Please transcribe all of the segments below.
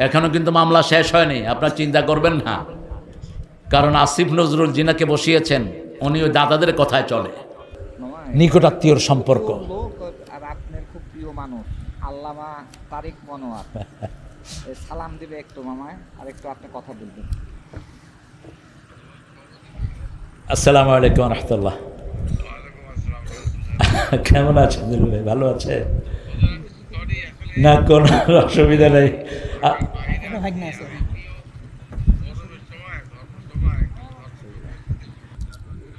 এখনো কিন্তু মামলা শেষ হয়নি, আপনার চিন্তা করবেন না। কারণ আসিফ নজরুল যিনাকে বসিয়েছেন উনি ওই দাদাদের কথায় চলে, নিকটাত্মীয়র সম্পর্ক। আর আপনার খুব প্রিয় মানুষ আল্লামা তারিক মনোয়ার সালাম দিবে একটু মামায়, আর একটু আপনি কথা বলবেন। আসসালামু আলাইকুম রহমতুল্লাহ। কেমন আছেন দিলু ভাই? ভালো আছে না? কোনো অসুবিধা নেই।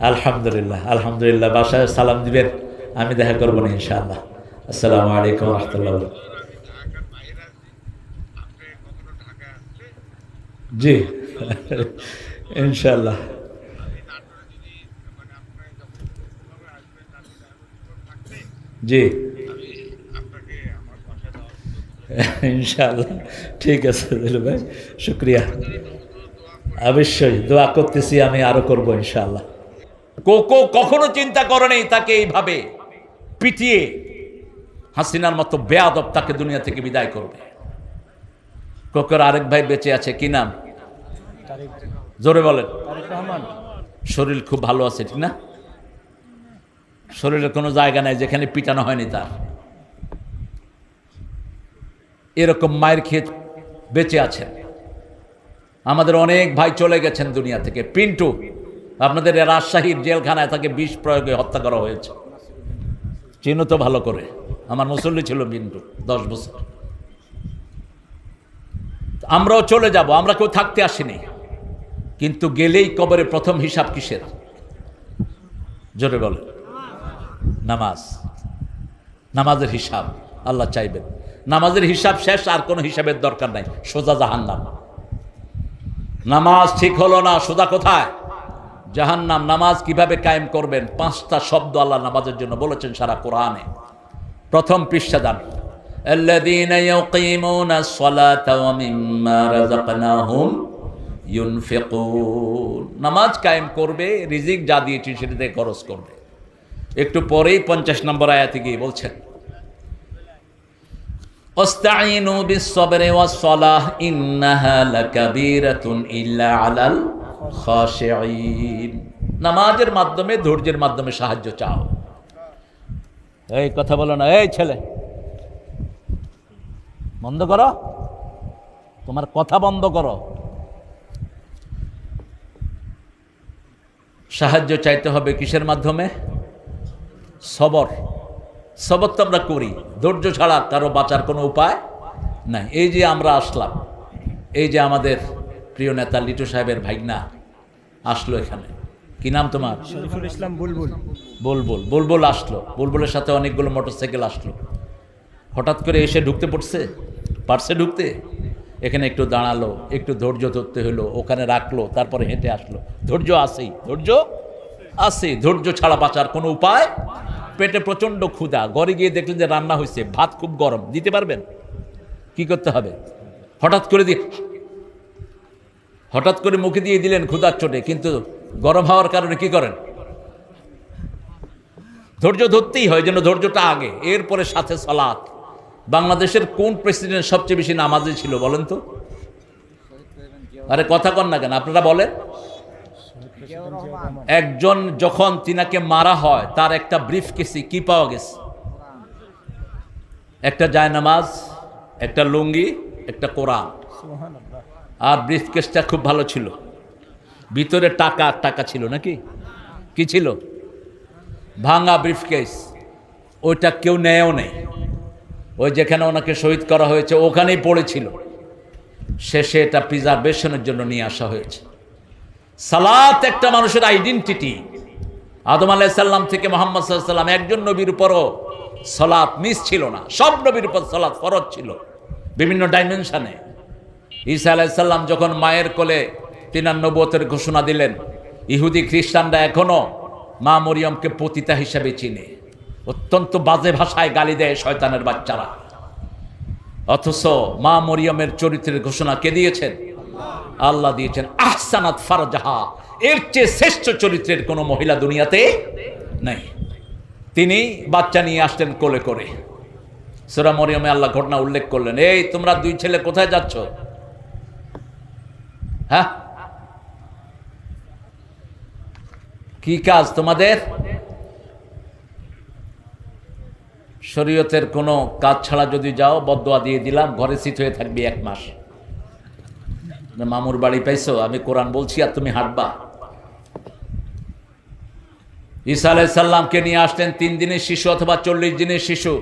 আলহামদুলিল্লাহ আলহামদুলিল্লাহ। বাসায় সালাম দিবেন, আমি দেখা করবো না ইনশাআল্লাহ। আসসালামু আলাইকুম রহমতুল্লাহ। জি ইনশাআল্লাহ। জি ইনশাআল্লাহ, ঠিক আছে দিলু ভাই, শুক্রিয়া। অবশ্যই দোয়া করতেছি, আমি আরো করব ইনশাআল্লাহ। কোকো কখনো চিন্তা করেনি তাকে এইভাবে পিটিয়ে হাসিনার মতো বেয়াদব তাকে দুনিয়া থেকে বিদায় করবে। কোকোর আরেক ভাই বেঁচে আছে, কি নাম? জোরে বলেন। শরীর খুব ভালো আছে, ঠিক না? শরীরের কোনো জায়গা নাই যেখানে পিটানো হয়নি তার। এরকম মায়ের খেয়ে বেঁচে আছেন। আমাদের অনেক ভাই চলে গেছেন দুনিয়া থেকে। পিন্টু, আপনাদের রাজশাহীর জেলখানায় তাকে বিষ প্রয়োগে হত্যা করা হয়েছে, চিনো তো ভালো করে। আমার মুসল্লি ছিল পিন্টু 10 বছর। আমরাও চলে যাব, আমরা কেউ থাকতে আসিনি, কিন্তু গেলেই কবরে প্রথম হিসাব কিসের? জোরে বলেন। নামাজ। নামাজের হিসাব আল্লাহ চাইবেন। নামাজের হিসাব শেষ, আর কোনো হিসাবের দরকার নাই, সোজা জাহান্নাম। নামাজ ঠিক হলো না, সোজা কোথায়? জাহান্নাম। নামাজ কিভাবে কায়েম করবেন? 5টা শব্দ আল্লাহ নামাজের জন্য বলেছেন সারা কোরআনে। প্রথম পৃষ্ঠা দান, আল্লাযীনা ইয়াকিমুনাস সালাতা ওয়া মিম্মা রাযাকনাহুম ইউনফিকুন। নামাজ কায়েম করবে, রিজিক যা দিয়েছি সেটাতে খরচ করবে। একটু পরেই 50 নম্বর আয়াতে গিয়ে বলছেন, ওয়াস্তাঈনু বিস-সাবরি ওয়াস-সালাহ ইন্নাহা লাকাবীরাতুন ইল্লা আলাল খাশিঈন। নামাজের মাধ্যমে, ধৈর্যের মাধ্যমে সাহায্য চাও। এই কথা বলো না, এই ছেলে বন্ধ করো, তোমার কথা বন্ধ করো। সাহায্য চাইতে হবে কিসের মাধ্যমে? সবর। সবর তো আমরা করি, ধৈর্য ছাড়া কারো বাঁচার কোনো উপায় নাই। এই যে আমরা আসলাম, এই যে আমাদের প্রিয় নেতা লিটু সাহেবের ভাইগনা আসলো এখানে, কি নাম তোমার? শরীফুল ইসলাম বুলবুল। বুলবুল। বুলবুল আসলো, বুলবুলের সাথে অনেকগুলো মোটরসাইকেল আসলো। হঠাৎ করে এসে ঢুকতে পারছে ঢুকতে। এখানে একটু দাঁড়ালো, একটু ধৈর্য ধরতে হলো, ওখানে রাখলো, তারপরে হেঁটে আসলো। ধৈর্য আছেই, ধৈর্য আছে। ধৈর্য ছাড়া বাঁচার কোনো উপায়। পেটে প্রচণ্ড ক্ষুধা, ঘরে গিয়ে দেখলেন যে রান্না হয়েছে, ভাত খুব গরম, দিতে পারবেন? কি করতে হবে? হঠাৎ করে মুখে দিয়ে দিলেন ক্ষুধার চোটে, কিন্তু গরম হওয়ার কারণে কি করেন? ধৈর্য ধরতেই হয়, যেন ধৈর্যটা আগে, এরপরে সাথে সালাত। বাংলাদেশের কোন প্রেসিডেন্ট সবচেয়ে বেশি নামাজি ছিল বলেন তো? আরে কথা কন না কেন, আপনারা বলেন। একজন যখন তিনাকে মারা হয়, তার একটা ব্রিফ কেসে কি পাওয়া গেছে? একটা জায়নামাজ, একটা লুঙ্গি, একটা কোরআন। আর ব্রিফ কেসটা খুব ভালো ছিল, ভিতরে টাকা ছিল নাকি? কি ছিল? ভাঙা ব্রিফ কেস। ওইটা কেউ নেয়ও নেই, ওই যেখানে ওনাকে শহীদ করা হয়েছে ওখানেই পড়েছিল। শেষে এটা প্রিজার্ভেশনের জন্য নিয়ে আসা হয়েছে। সালাত একটা মানুষের আইডেন্টিটি। আদম আলাইহিস সালাম থেকে মুহাম্মদ সাল্লাল্লাহু আলাইহি ওয়াসাল্লাম, একজন নবীর উপরও সালাত মিস ছিল না, সব নবীর উপর সালাত ফরজ ছিল বিভিন্ন ডাইমেনশনে। ঈসা আলাইহিস সালাম যখন মায়ের কোলে তিনার নবুয়তের ঘোষণা দিলেন, ইহুদি খ্রিস্টানরা এখনো মা মরিয়মকে পতিতা হিসেবে চিনে, অত্যন্ত বাজে ভাষায় গালি দেয় শয়তানের বাচ্চারা। অথচ মা মরিয়মের চরিত্রের ঘোষণা কে দিয়েছেন? আল্লাহ দিয়েছেন। আহসানাত ফারজাহা, এর চেয়ে শ্রেষ্ঠ চরিত্রের কোনো মহিলা দুনিয়াতে নেই। তিনি বাচ্চা নিয়ে আসলেন কোলে করে। সূরা মরিয়মে আল্লাহ ঘটনা উল্লেখ করলেন, এই তোমরা দুই ছেলে কোথায় যাচ্ছ? হ্যাঁ, কি কাজ তোমাদের? শরীয়তের কোনো কাজ ছাড়া যদি যাও, বদদোয়া দিয়ে দিলাম, ঘরে শীত হয়ে থাকবি 1 মাস। মামুর বাড়ি পাইছো, আমি কোরআন বলছি আর তুমি হাঁটবা। ঈসা আলাইহিস সালামকে নিয়ে আসলেন 3 দিনের শিশু অথবা 40 দিনের শিশু।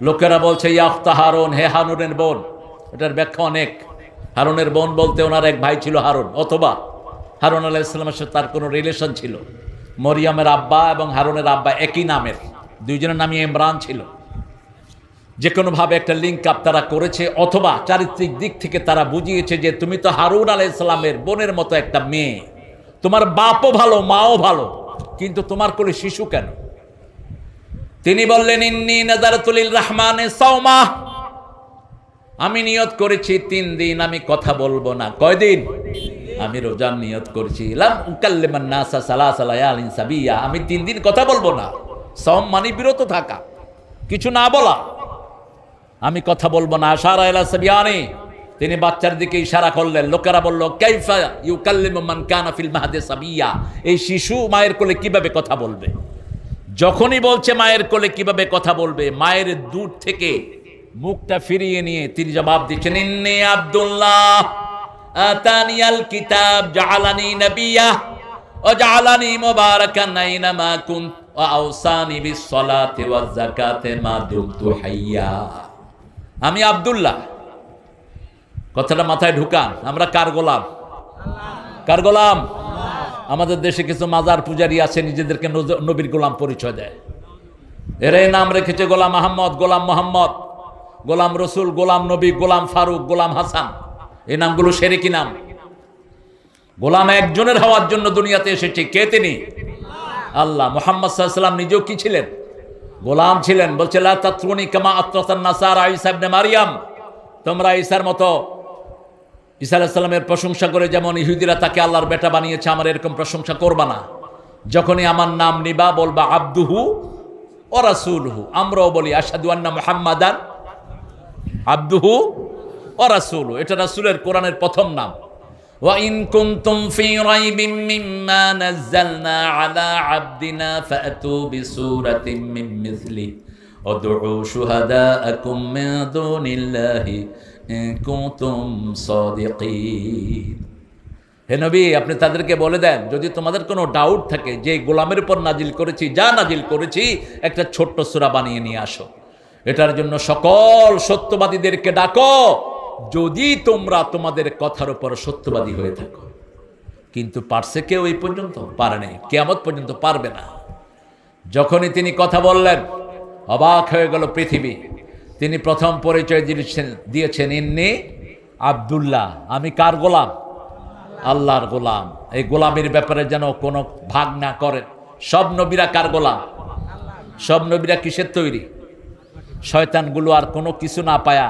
লোকেরা বলছে ইয়া উখতা হারুন, হে হারুনের বোন। এটার ব্যাখ্যা অনেক। হারুনের বোন বলতে ওনার এক ভাই ছিল হারুন, অথবা হারুন আলাইহিস সালামের সাথে তার কোনো রিলেশন ছিল। মরিয়মের আব্বা এবং হারুনের আব্বা একই নামের, দুইজনের নামই ইমরান ছিল। যে কোনোভাবে একটা লিঙ্ক আপ তারা করেছে, অথবা চারিত্রিক দিক থেকে তারা বুঝিয়েছে যে তুমি তো হারুন আলাইহিস সালামের বোনের মতো একটা মেয়ে, তোমার বাপও ভালো মাও ভালো, কিন্তু তোমার কোলে শিশু কেন? তিনি বললেন ইন্নী নাযারাতু লির রহমানে সাওমা, আমি নিয়ত করেছি 3 দিন আমি কথা বলবো না। কয়দিন? আমি রোজার নিয়ত করেছি। লাম উকাল্লিমান নাসা সালাসা লায়ালিন সাবিয়া, আমি 3 দিন কথা বলবো না। সাওম মানে বিরত থাকা, কিছু না বলা, আমি কথা বলবো না। আশারা ইলা সাবিয়ানি, তিনি বাচ্চার দিকে ইশারা করলেন। লোকেরা বলল কাইফা ইউকাল্লিমু মান কানা ফিল মাহদি সাবিয়া, এই শিশু মায়ের কোলে কিভাবে কথা বলবে? যখনই বলছে মায়ের কোলে কিভাবে কথা বলবে, মায়ের দূর থেকে মুখটা ফিরিয়ে নিয়ে তিনি জবাব দিচ্ছেন ইন্নী আব্দুল্লাহ আতানিয়াল কিতাব জাআলানি নাবিয়্যা ওয়া জাআলানি মুবারাকান আইনামা কুনত ওয়া আওসানি বিস সালাতি ওয়াজ যাকাতি মা দুমতু হাইয়া। আমি আব্দুল্লাহ, কথাটা মাথায় ঢুকান। আমরা কার গোলাম? কার গোলাম? আমাদের দেশে কিছু মাজার পূজারী আছে, নিজেদেরকে নবীর গোলাম পরিচয় দেয়। এরাই নাম রেখেছে গোলাম আহমদ, গোলাম মোহাম্মদ, গোলাম রসুল, গোলাম নবী, গোলাম ফারুক, গোলাম হাসান। এই নামগুলো শিরকি নাম। গোলাম একজনের হওয়ার জন্য দুনিয়াতে এসেছে। কে তিনি? আল্লাহ। মুহাম্মদ সাল্লাল্লাহু আলাইহি ওয়াসাল্লাম নিজেও কি ছিলেন? গোলাম ছিলেন। বলছে লা তাতরুনি কামা আতরাতান নাসারা ঈসা ইবনে মারইয়াম, তোমরা ঈসার মতো, ঈসা আলাইহিস সালামের প্রশংসা করে যেমন ইহুদিরা তাকে আল্লাহর বেটা বানিয়েছে, আমার এরকম প্রশংসা করবা না। যখনই আমার নাম নিবা বলবা আবদুহু ওয়া রাসূলুহু। আমরাও বলি আশহাদু আন্না মুহাম্মাদান আবদুহু ওয়া রাসূলুহু, এটা রাসূলের কোরআনের প্রথম নাম। ওয়া ইন কুনতুম ফি রাইবিম মিম্মা নাযালনা আলা আবদিনা ফাতু বিসূরাতিন মিন মিসলি ওয়াদউ শুহাদাআকুম মিন দুনিল্লাহি ইন কুনতুম সাদিকিন। হে নবী, আপনি তাদেরকে বলে দেন যদি তোমাদের কোনো ডাউট থাকে যে গোলামের উপর নাজিল করেছি, যা নাজিল করেছি, একটা ছোট্ট সূরা বানিয়ে নিয়ে আসো। এটার জন্য সকল সত্যবাদীদেরকে ডাকো, যদি তোমরা তোমাদের কথার উপর সত্যবাদী হয়ে থাকো। কিন্তু পারছে কেউ? এই পর্যন্ত পারে নাই, কিয়ামত পর্যন্ত পারবে না। যখনই তিনি কথা বললেন অবাক হয়ে গেল পৃথিবী। তিনি প্রথম পরিচয় দিয়েছেন ইন্নী আব্দুল্লাহ, আমি কার গোলাম? আল্লাহর গোলাম। এই গোলামের ব্যাপারে যেন কোনো ভাগ না করেন। সব নবীরা কার গোলাম? সব নবীরা কিসের তৈরি? শয়তানগুলো আর কোনো কিছু না পায়া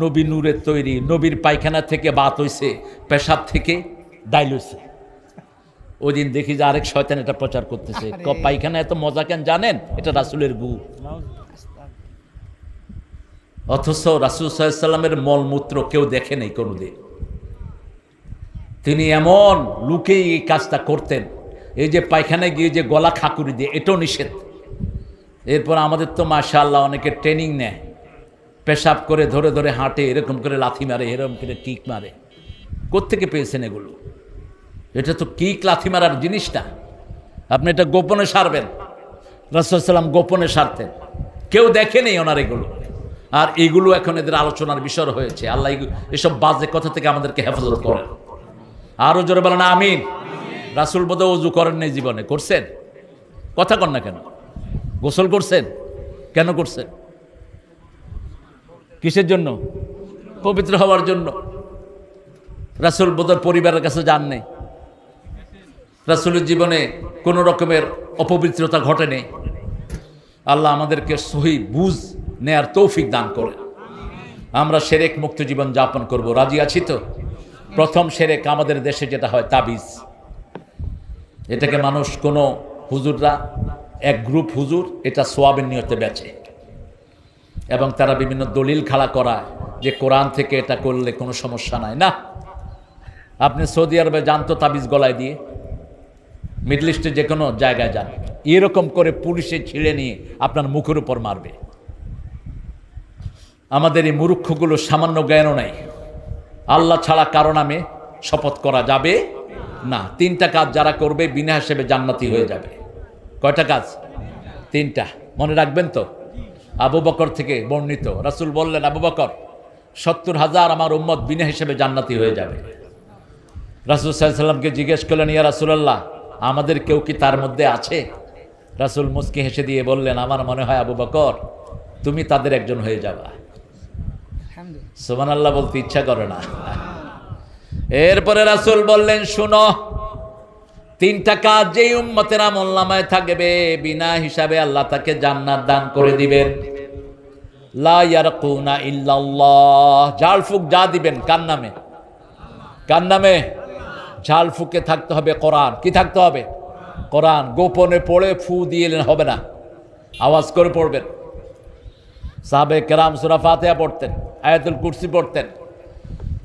নবী নূরের তৈরি। নবীর পায়খানা থেকে বাত হইছে, পেশাব থেকে ডাইল হইছে। ওই দিন দেখি যে আরেক শয়তান এটা প্রচার করতেছে, পায়খানা এত মজা কেন জানেন? এটা রাসূলের গু। অথচ রাসূল সাল্লাল্লাহু আলাইহি ওয়াসাল্লামের মলমূত্র কেউ দেখে নাই কোনোদিন। তিনি এমন লুকেই এই কাজটা করতেন। এই যে পায়খানায় গিয়ে যে গলা খাকুরি দিয়ে, এটাও নিষেধ। এরপর আমাদের তো মাশাআল্লাহ অনেকে ট্রেনিং নেয়, পেশাব করে ধরে ধরে হাঁটে, এরকম করে লাথি মারে, এরকম করে কিক মারে। কোত্থেকে পেয়েছেন এগুলো? এটা তো কিক লাথি মারার জিনিসটা। আপনি এটা গোপনে সারবেন। রাসূল সাল্লাম গোপনে সারতেন, কেউ দেখেনি ওনার এগুলো। আর এগুলো এখন এদের আলোচনার বিষয় হয়েছে। আল্লাহ এসব বাজে কথা থেকে আমাদেরকে হেফাজত করেন। আরো জোরে বলেন আমিন। রাসূল বোধহয় ওযু করেন নাই জীবনে, করছেন? কথা কন না কেন? গোসল করছেন? কেন করছেন? কিসের জন্য? পবিত্র হওয়ার জন্য। রাসূল বোধহয় পরিবারের কাছে যান নাই। রাসূলের জীবনে কোনো রকমের অপবিত্রতা ঘটে নেই। আল্লাহ আমাদেরকে সহি বুঝ নেয়ার তৌফিক দান করে আমরা শিরক মুক্ত জীবন যাপন করব। রাজি আছি তো? প্রথম শিরক আমাদের দেশে যেটা হয় তাবিজ। এটাকে মানুষ, কোনো হুজুররা, এক গ্রুপ হুজুর এটা সোয়াবের নিয়তে বেচে এবং তারা বিভিন্ন দলিল খাড়া করায় যে কোরআন থেকে এটা করলে কোনো সমস্যা নাই। না, আপনি সৌদি আরবে যান তো তাবিজ গলায় দিয়ে, মিডল ইস্টে যে কোনো জায়গায় যান, এরকম করে পুলিশে ছিঁড়ে নিয়ে আপনার মুখের উপর মারবে। আমাদের এই মূর্খগুলো সামান্য জ্ঞানও নাই। আল্লাহ ছাড়া কারো নামে শপথ করা যাবে না। 3টা কাজ যারা করবে বিনা হিসেবে জান্নাতি হয়ে যাবে। কয়টা কাজ? 3টা। মনে রাখবেন তো। আবু বকর থেকে বর্ণিত, রাসূল বললেন, আবু বকর 70,000 আমার উম্মত বিনা হিসেবে জান্নাতি হয়ে যাবে। রাসূল সাল্লাল্লাহু আলাইহি সাল্লামকে জিজ্ঞেস করলেন, ইয়া রাসূলুল্লাহ, আমাদের কেউ কি তার মধ্যে আছে? রাসূল মুস্কি হেসে দিয়ে বললেন, আমার মনে হয় আবু বকর তুমি তাদের একজন হয়ে যাবা। সুবহানাল্লাহ বলতে ইচ্ছা করে না। এরপরে রাসূল বললেন, শুনো, 3টা কাজ যেই উম্মতের আমলনামায় থাকবে বিনা হিসাবে আল্লাহ তাকে জান্নাত দান করে দিবেন। লা ইয়ারকুনা ইল্লাল্লাহ, ঝাড়ফুঁক যা দিবেন কার নামে? কার নামে? ঝাড়ফুঁকে থাকতে হবে কোরআন। কি থাকতে হবে? কোরআন। গোপনে পড়ে ফু দিয়ে হবে না, আওয়াজ করে পড়বেন। সাহাবে কেরাম সূরা ফাতিহা পড়তেন, আয়াতুল কুরসি পড়তেন,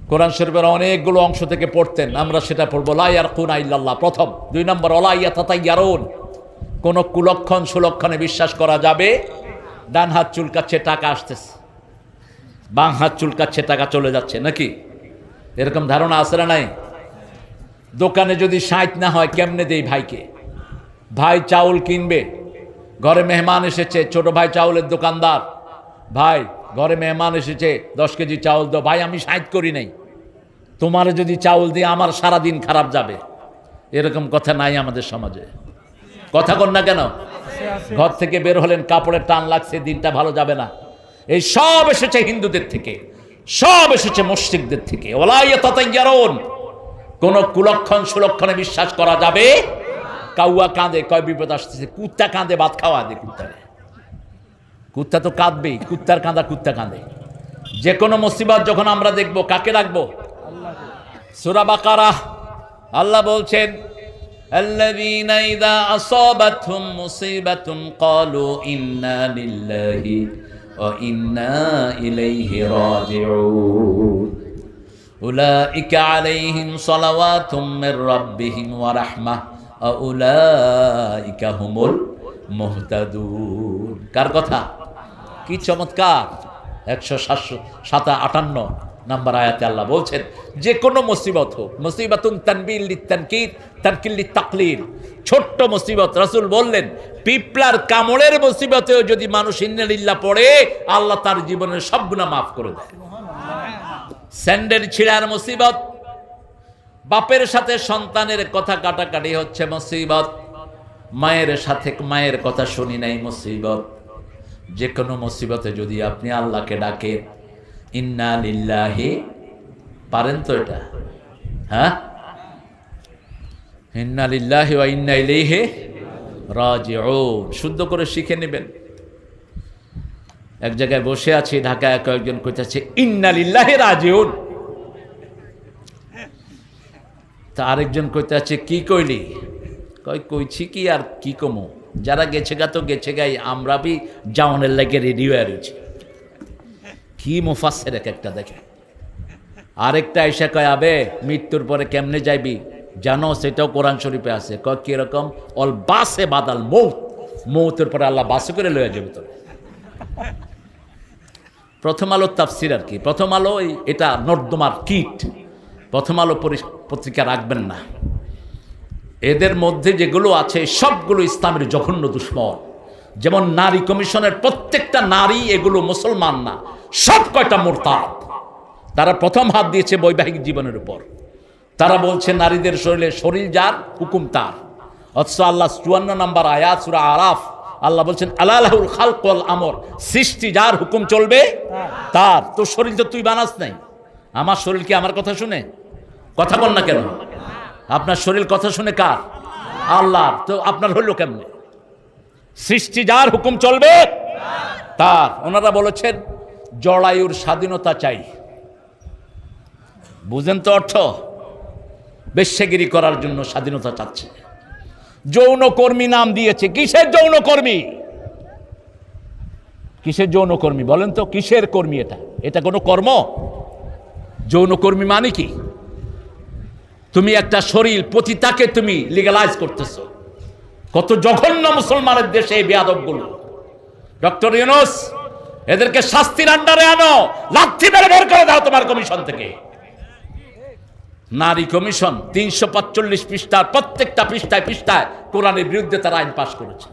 কোরআন শরীফের অনেকগুলো অংশ থেকে পড়তেন। আমরা সেটা পড়বো। লা ইয়ারকুনা ইল্লাল্লাহ প্রথম। 2 নম্বর ওয়ালা ইয়াতাতাইয়ারুন, কোন কুলক্ষণ সুলক্ষণে বিশ্বাস করা যাবে। ডান হাত চুলকাচ্ছে টাকা আসতেছে, বাম হাত চুলকাচ্ছে টাকা চলে যাচ্ছে, নাকি এরকম ধারণা আছে না নাই? দোকানে যদি 60 না হয় কেমনে দেই ভাইকে? ভাই চাউল কিনবে, ঘরে মেহমান এসেছে, ছোট ভাই চাউলের দোকানদার, ভাই ঘরে মেহমান এসেছে 10 কেজি চাউল দাও। ভাই আমি 60 করি নাই, তোমারে যদি চাউল দিয়ে আমার সারাদিন খারাপ যাবে। এরকম কথা নাই আমাদের সমাজে। কথা কন না কেন? ঘর থেকে বের হলেন, কাপড়ের টান লাগছে, দিনটা ভালো যাবে না। এই সব এসেছে হিন্দুদের থেকে, সব এসেছে মুশরিকদের থেকে। ওয়ালা ইয়াতাতাইয়ারুন, কোন কুলক্ষণ সুলক্ষণে বিশ্বাস করা যাবে। কাউয়া কাঁদে, কয় বিপদ আসতেছে। কুত্তা কাঁদে, ভাত খাওয়া দে কুত্তারে। কুত্তা তো কাঁদবেই, কুত্তার কাঁদা কুত্তা কাঁদে। যে কোনো মুসিবত যখন আমরা দেখবো কাকে রাখবো? সূরা বাকারা আল্লাহ বলছেন, আল্লাযীনা ইযা আসাবাতহুম মুসিবাতুন ক্বালু ইন্না লিল্লাহি ওয়া ইন্না ইলাইহি রাজিউন উলাইকা আলাইহিম সালাওয়াতুম মির রাব্বিহিম ওয়া রাহমাহ ওয়া উলাইকা হুমুল মুহতাদুন। কার কথা? কি চমৎকার! 157 নম্বর আয়াতে আল্লাহ বলছেন, যে কোনো মুসিবত হোক, মুসিবাতুন তানবিল লিতানকির তানকিল লিতাকলিল, ছোট্ট মুসিবত। রাসূল বললেন, পিপলার কামড়ের মুসিবতেও যদি মানুষ ইন্নালিল্লাহ পড়ে, আল্লাহ তার জীবনের সব গুনাহ মাফ করে দেয়। স্যান্ডেল ছিঁড়ার মুসিবত, বাপের সাথে সন্তানের কথা কাটাকাটি হচ্ছে মুসিবত, মায়ের সাথে মায়ের কথা শুনি নাই মুসিবত। যে কোনো মুসিবতে যদি আপনি আল্লাহকে ডাকেন, ইন্না লিল্লাহি, পারেন তো এটা? হ্যাঁ, ইন্না লিল্লাহি ওয়া ইন্না ইলাইহি রাজিউন শুদ্ধ করে শিখে নেবেন। এক জায়গায় বসে আছি ঢাকায়, কয়েকজন কইতাছে ইন্না লিল্লাহি রাজিউন, তা আরেকজন কইতাছে কি কইলি? কইছি কি আর কি কমো, যারা গেছে গা তো গেছে গাই, আমরা বি যাওনের লাগে রেডি হয়ে রয়েছি। কি মুফাসসির এক একটা দেখে। আরেকটা এসে কয়, আবে মৃত্যুর পরে কেমনে যাইবি জানো? সেটাও কোরআন শরীফে আছে। কয় কিরকম? অল বাসে বাদাল মৌত, মৌতের পরে আল্লাহ বাসে করে লয়ে যাবে তোর। প্রথম আলোর তাফসির আর কি। প্রথম আলো এটা নর্দমার কীট। প্রথম আলো পত্রিকা রাখবেন না। এদের মধ্যে যেগুলো আছে সবগুলো ইসলামের জঘন্য দুশ্মন। যেমন নারী কমিশনের প্রত্যেকটা নারী, এগুলো মুসলমান না, সব কয়টা মুরতাদ। তারা প্রথম হাত দিয়েছে বৈবাহিক জীবনের উপর। তারা বলছে নারীদের শরীরে শরীর যার, হুকুম তার। অথচ আল্লাহ 54 নম্বর আয়াত সূরা আরাফ আল্লাহ বলছেন, আলা লাহুল খালক ওয়াল আমর, সৃষ্টি যার, হুকুম চলবে তার। তোর শরীর তো তুই বানাস নাই। আমার শরীর কি আমার কথা শুনে? কথা বল না কেন? আপনার শরীর কথা শুনে কার? আল্লাহ। তো আপনার হইল কেমনে? সৃষ্টি যার, হুকুম চলবে তার। ওনারা বলেছেন জরায়ুর স্বাধীনতা চাই। বুঝেন তো অর্থ? বেশ্যাগিরি করার জন্য স্বাধীনতা চাচ্ছে। যৌনকর্মী নাম দিয়েছে। কিসের যৌনকর্মী? কিসের যৌনকর্মী বলেন তো? কিসের কর্মী এটা? এটা কোনো কর্ম? যৌনকর্মী মানে কি? তুমি একটা শরীর পতিতাকে তুমি লিগ্যালাইজ করতেছো। কত জঘন্য মুসলমানের দেশে এই বেয়াদবগুলো। ডক্টর ইউনূস, এদেরকে শাস্তির আন্ডারে আনো, লাথি মেরে বের করে দাও তোমার কমিশন থেকে। নারী কমিশন 345 পৃষ্ঠার প্রত্যেকটা পৃষ্ঠায় কোরআনের বিরুদ্ধে তারা আইন পাশ করেছে।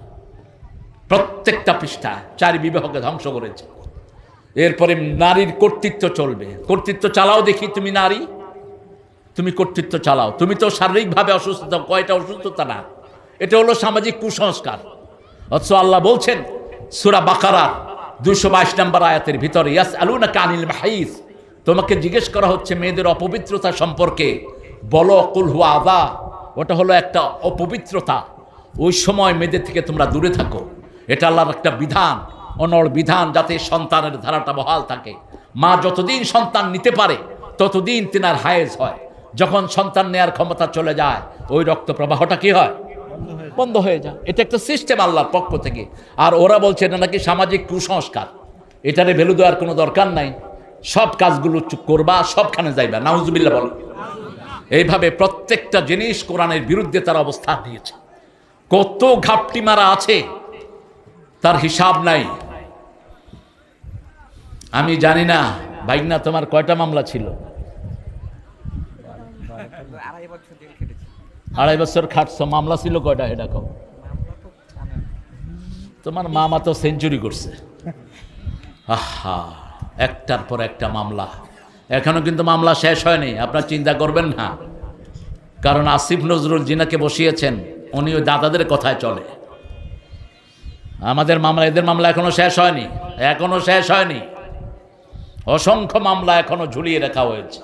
প্রত্যেকটা পৃষ্ঠায় 4 বিবাহকে ধ্বংস করেছে। এরপরে নারীর কর্তৃত্ব চলবে। কর্তৃত্ব চালাও দেখি, তুমি নারী, তুমি কর্তৃত্ব চালাও। তুমি তো শারীরিকভাবে অসুস্থতা, কয়টা অসুস্থতা না, এটা হলো সামাজিক কুসংস্কার। অথচ আল্লাহ বলছেন সূরা বাকারা 222 নম্বর আয়াতের ভিতরে, ইয়াসআলুনাকা আনিল মাহিজ, তোমাকে জিজ্ঞেস করা হচ্ছে মেয়েদের অপবিত্রতা সম্পর্কে, বলো কুল হুয়া আযা, ওটা হলো একটা অপবিত্রতা, ওই সময় মেয়েদের থেকে তোমরা দূরে থাকো। এটা আল্লাহর একটা বিধান, অনড় বিধান, যাতে সন্তানের ধারাটা বহাল থাকে। মা যতদিন সন্তান নিতে পারে ততদিন তিনার হায়েজ হয়। যখন সন্তান নেয়ার ক্ষমতা চলে যায়, ওই রক্ত প্রবাহটা কি হয়? বন্ধ হয়ে যায়। এটা একটা সিস্টেম আল্লাহর পক্ষ থেকে। আর ওরা বলছে এটা নাকি সামাজিক কুসংস্কার, এটারে ভ্যালু দেওয়ার কোনো দরকার নাই, সব কাজগুলো করবা, সবখানে যাইবা। নাউজুবিল্লাহ বলো। এইভাবে প্রত্যেকটা জিনিস কোরআনের বিরুদ্ধে তার অবস্থান নিয়েছে। কত ঘাপটি মারা আছে তার হিসাব নাই। আমি জানি না ভাইগনা তোমার কয়টা মামলা ছিল? 2.5 বছর খাটছো, মামলা ছিল কয়টা এটা কও? তোমার মামা তো সেঞ্চুরি করছে। আহা, একটার পর একটা মামলা। এখনো কিন্তু মামলা শেষ হয়নি, আপনার চিন্তা করবেন না। কারণ আসিফ নজরুল যিনাকে বসিয়েছেন উনি ওই দাদাদের কথায় চলে। আমাদের মামলা, এদের মামলা এখনো শেষ হয়নি, এখনো শেষ হয়নি। অসংখ্য মামলা এখনো ঝুলিয়ে রাখা হয়েছে।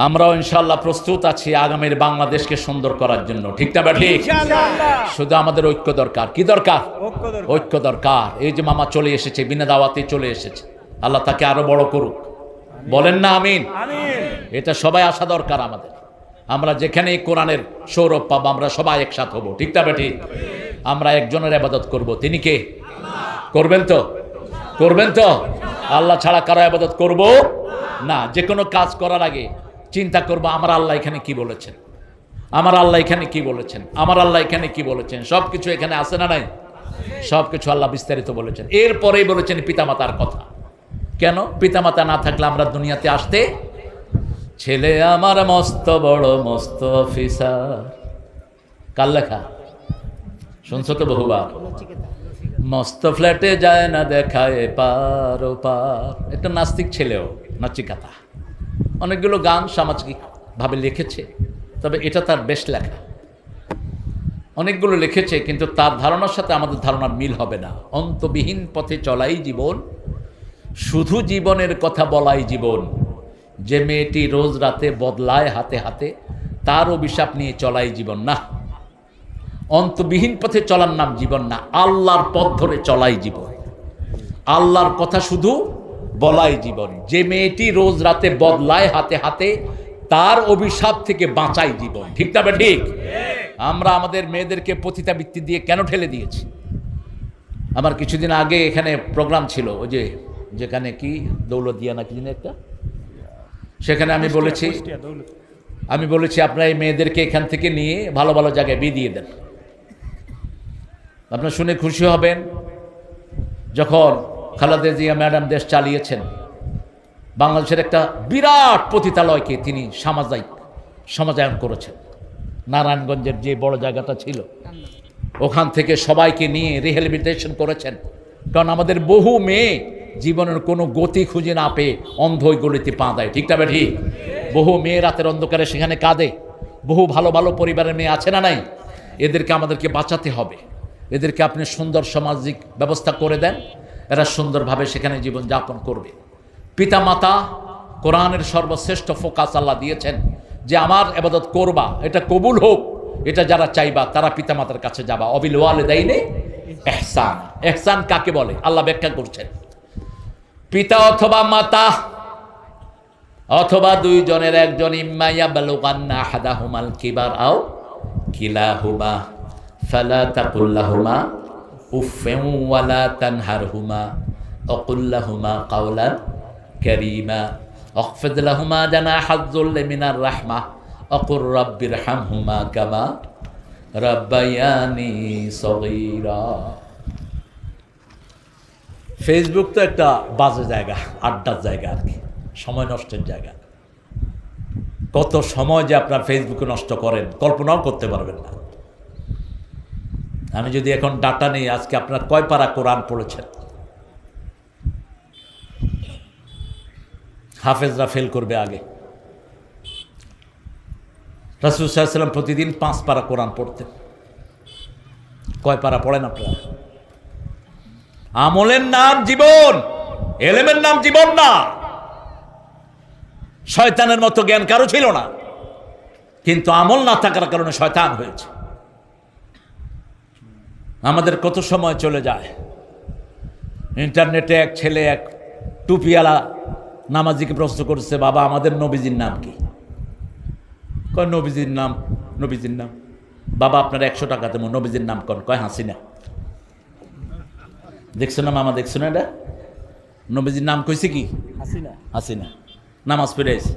আমরাও ইনশাআল্লাহ প্রস্তুত আছি আগামীর বাংলাদেশকে সুন্দর করার জন্য। ঠিক না ঠিক? শুধু আমাদের ঐক্য দরকার। কি দরকার? ঐক্য দরকার। এই যে মামা চলে এসেছে, বিনা দাওয়াতে চলে এসেছে, আল্লাহ তাকে আরো বড় করুক। বলেন না আমিন? এটা সবাই আসা দরকার আমাদের। আমরা যেখানেই কোরআনের সৌরভ পাবো আমরা সবাই একসাথে হবো। ঠিক না ঠিক? আমরা একজনের ইবাদত করব। তিনি কে? করবেন তো? করবেন তো? আল্লাহ ছাড়া কারো ইবাদত করব না। যে কোনো কাজ করার আগে চিন্তা করবো আমার আল্লাহ এখানে কি বলেছেন, আমার আল্লাহ এখানে কি বলেছেন, আমার আল্লাহ এখানে কি বলেছেন। সব কিছু এখানে আছে না নাই? সব কিছু আল্লাহ বিস্তারিত বলেছেন। এরপরেই বলেছেন পিতামাতার কথা। কেন? পিতামাতা না থাকলে আমরা দুনিয়াতে আসতে, ছেলে আমার মস্ত বড় মস্ত অফিসার, কার লেখা? শুনছো তো বহুবার। মস্ত ফ্ল্যাটে যায় না দেখায় পার ও পার, একটা নাস্তিক ছেলেও নাচিকাতা। অনেকগুলো গান সামাজিকভাবে লিখেছে, তবে এটা তার বেশ লেখা। অনেকগুলো লিখেছে, কিন্তু তার ধারণার সাথে আমাদের ধারণার মিল হবে না। অন্তবিহীন পথে চলাই জীবন, শুধু জীবনের কথা বলাই জীবন। যে মেয়েটি রোজ রাতে বদলায় হাতে হাতে, তার অভিশাপ নিয়ে চলাই জীবন না। অন্তবিহীন পথে চলার নাম জীবন না, আল্লাহর পথ ধরে চলাই জীবন। আল্লাহর কথা শুধু বলাই জীবন। যে মেয়েটি রোজ রাতে বদলায় হাতে হাতে, তার অভিশাপ থেকে বাঁচাই জীবন। ঠিক না ঠিক? আমরা আমাদের মেয়েদেরকে পতিতাবৃত্তি দিয়ে কেন ঠেলে দিয়েছি? আমার কিছুদিন আগে এখানে প্রোগ্রাম ছিল, ওই যে যেখানে কি দৌলতদিয়া না কি জানি একটা, সেখানে আমি বলেছি আপনারা এই মেয়েদেরকে এখান থেকে নিয়ে ভালো ভালো জায়গায় বিয়ে দিয়ে দেন। আপনারা শুনে খুশি হবেন, যখন খালেদা জিয়া ম্যাডাম দেশ চালিয়েছেন, বাংলাদেশের একটা বিরাট পতিতালয়কে তিনি সমাজায়ন করেছেন। নারায়ণগঞ্জের যে বড় জায়গাটা ছিল, ওখান থেকে সবাইকে নিয়ে রিহ্যাবিলিটেশন করেছেন। কারণ আমাদের বহু মেয়ে জীবনের কোনো গতি খুঁজে না পেয়ে অন্ধ গলিতে পা দেয়। ঠিক না ঠিক? বহু মেয়ে রাতের অন্ধকারে সেখানে কাঁদে। বহু ভালো ভালো পরিবারের মেয়ে আছে না নাই? এদেরকে আমাদেরকে বাঁচাতে হবে। এদেরকে আপনি সুন্দর সামাজিক ব্যবস্থা করে দেন, এরা সুন্দরভাবে সেখানে জীবন যাপন করবে। পিতামাতা কোরআনের সর্বশ্রেষ্ঠ ফোকাস আল্লাহ দিয়েছেন যে আমার ইবাদত করবা, এটা কবুল হোক, এটা যারা চাইবা তারা পিতামাতার কাছে যাবা। অবিল ওয়ালিদাইনি ইহসান। ইহসান কাকে বলে আল্লাহ ব্যাখ্যা করছেন। পিতা অথবা মাতা অথবা দুইজনের একজন, ইম্মা ইয়াবলুগান্না আহাদাহুমাল কিবার আও কিলাহুমা ফালা তাকুল লাহুমা উফফিন ওয়ালা তানহারহুমা ওয়া কুল লাহুমা কাওলান কারীমা। আখফিদ লাহুমা জানাহায যুল্লি মিনার রাহমাহ আকুর রাব্বিরহামহুমা কামা রাব্বায়ানি সগীরা। ফেসবুক তো একটা বাজে জায়গা, আড্ডার জায়গা আর কি, সময় নষ্টের জায়গা। কত সময় যে আপনার ফেসবুকে নষ্ট করেন কল্পনাও করতে পারবেন না। আমি যদি এখন ডাটা নেই, আজকে আপনার কয় পারা কোরআন পড়েছেন? হাফেজরা ফেল করবে আগে। রাসূল সাল্লাল্লাহু আলাইহি ওয়াসাল্লাম প্রতিদিন 5 পারা কোরআন পড়তেন। কয় পারা পড়েন আপনারা? আমলের নাম জীবন, এলেমের নাম জীবন না। শয়তানের মতো জ্ঞান কারো ছিল না, কিন্তু আমল না থাকার কারণে শয়তান হয়েছে। আমাদের কত সময় চলে যায়। ইন্টারনেটে এক ছেলে এক টুপিওয়ালা নামাজিকে প্রশ্ন করছে, বাবা আমাদের নবীজির নাম কি? কয় নবীজির নাম, নবীজির নাম। বাবা আপনার 100 টাকা দেবো, নবীজির নাম কন। কয় হাসিনা। দেখছো না মামা, দেখছো না এটা? নবীজির নাম কইছে কি? হাসিনা। হাসিনা নামাজ পড়ে আছে।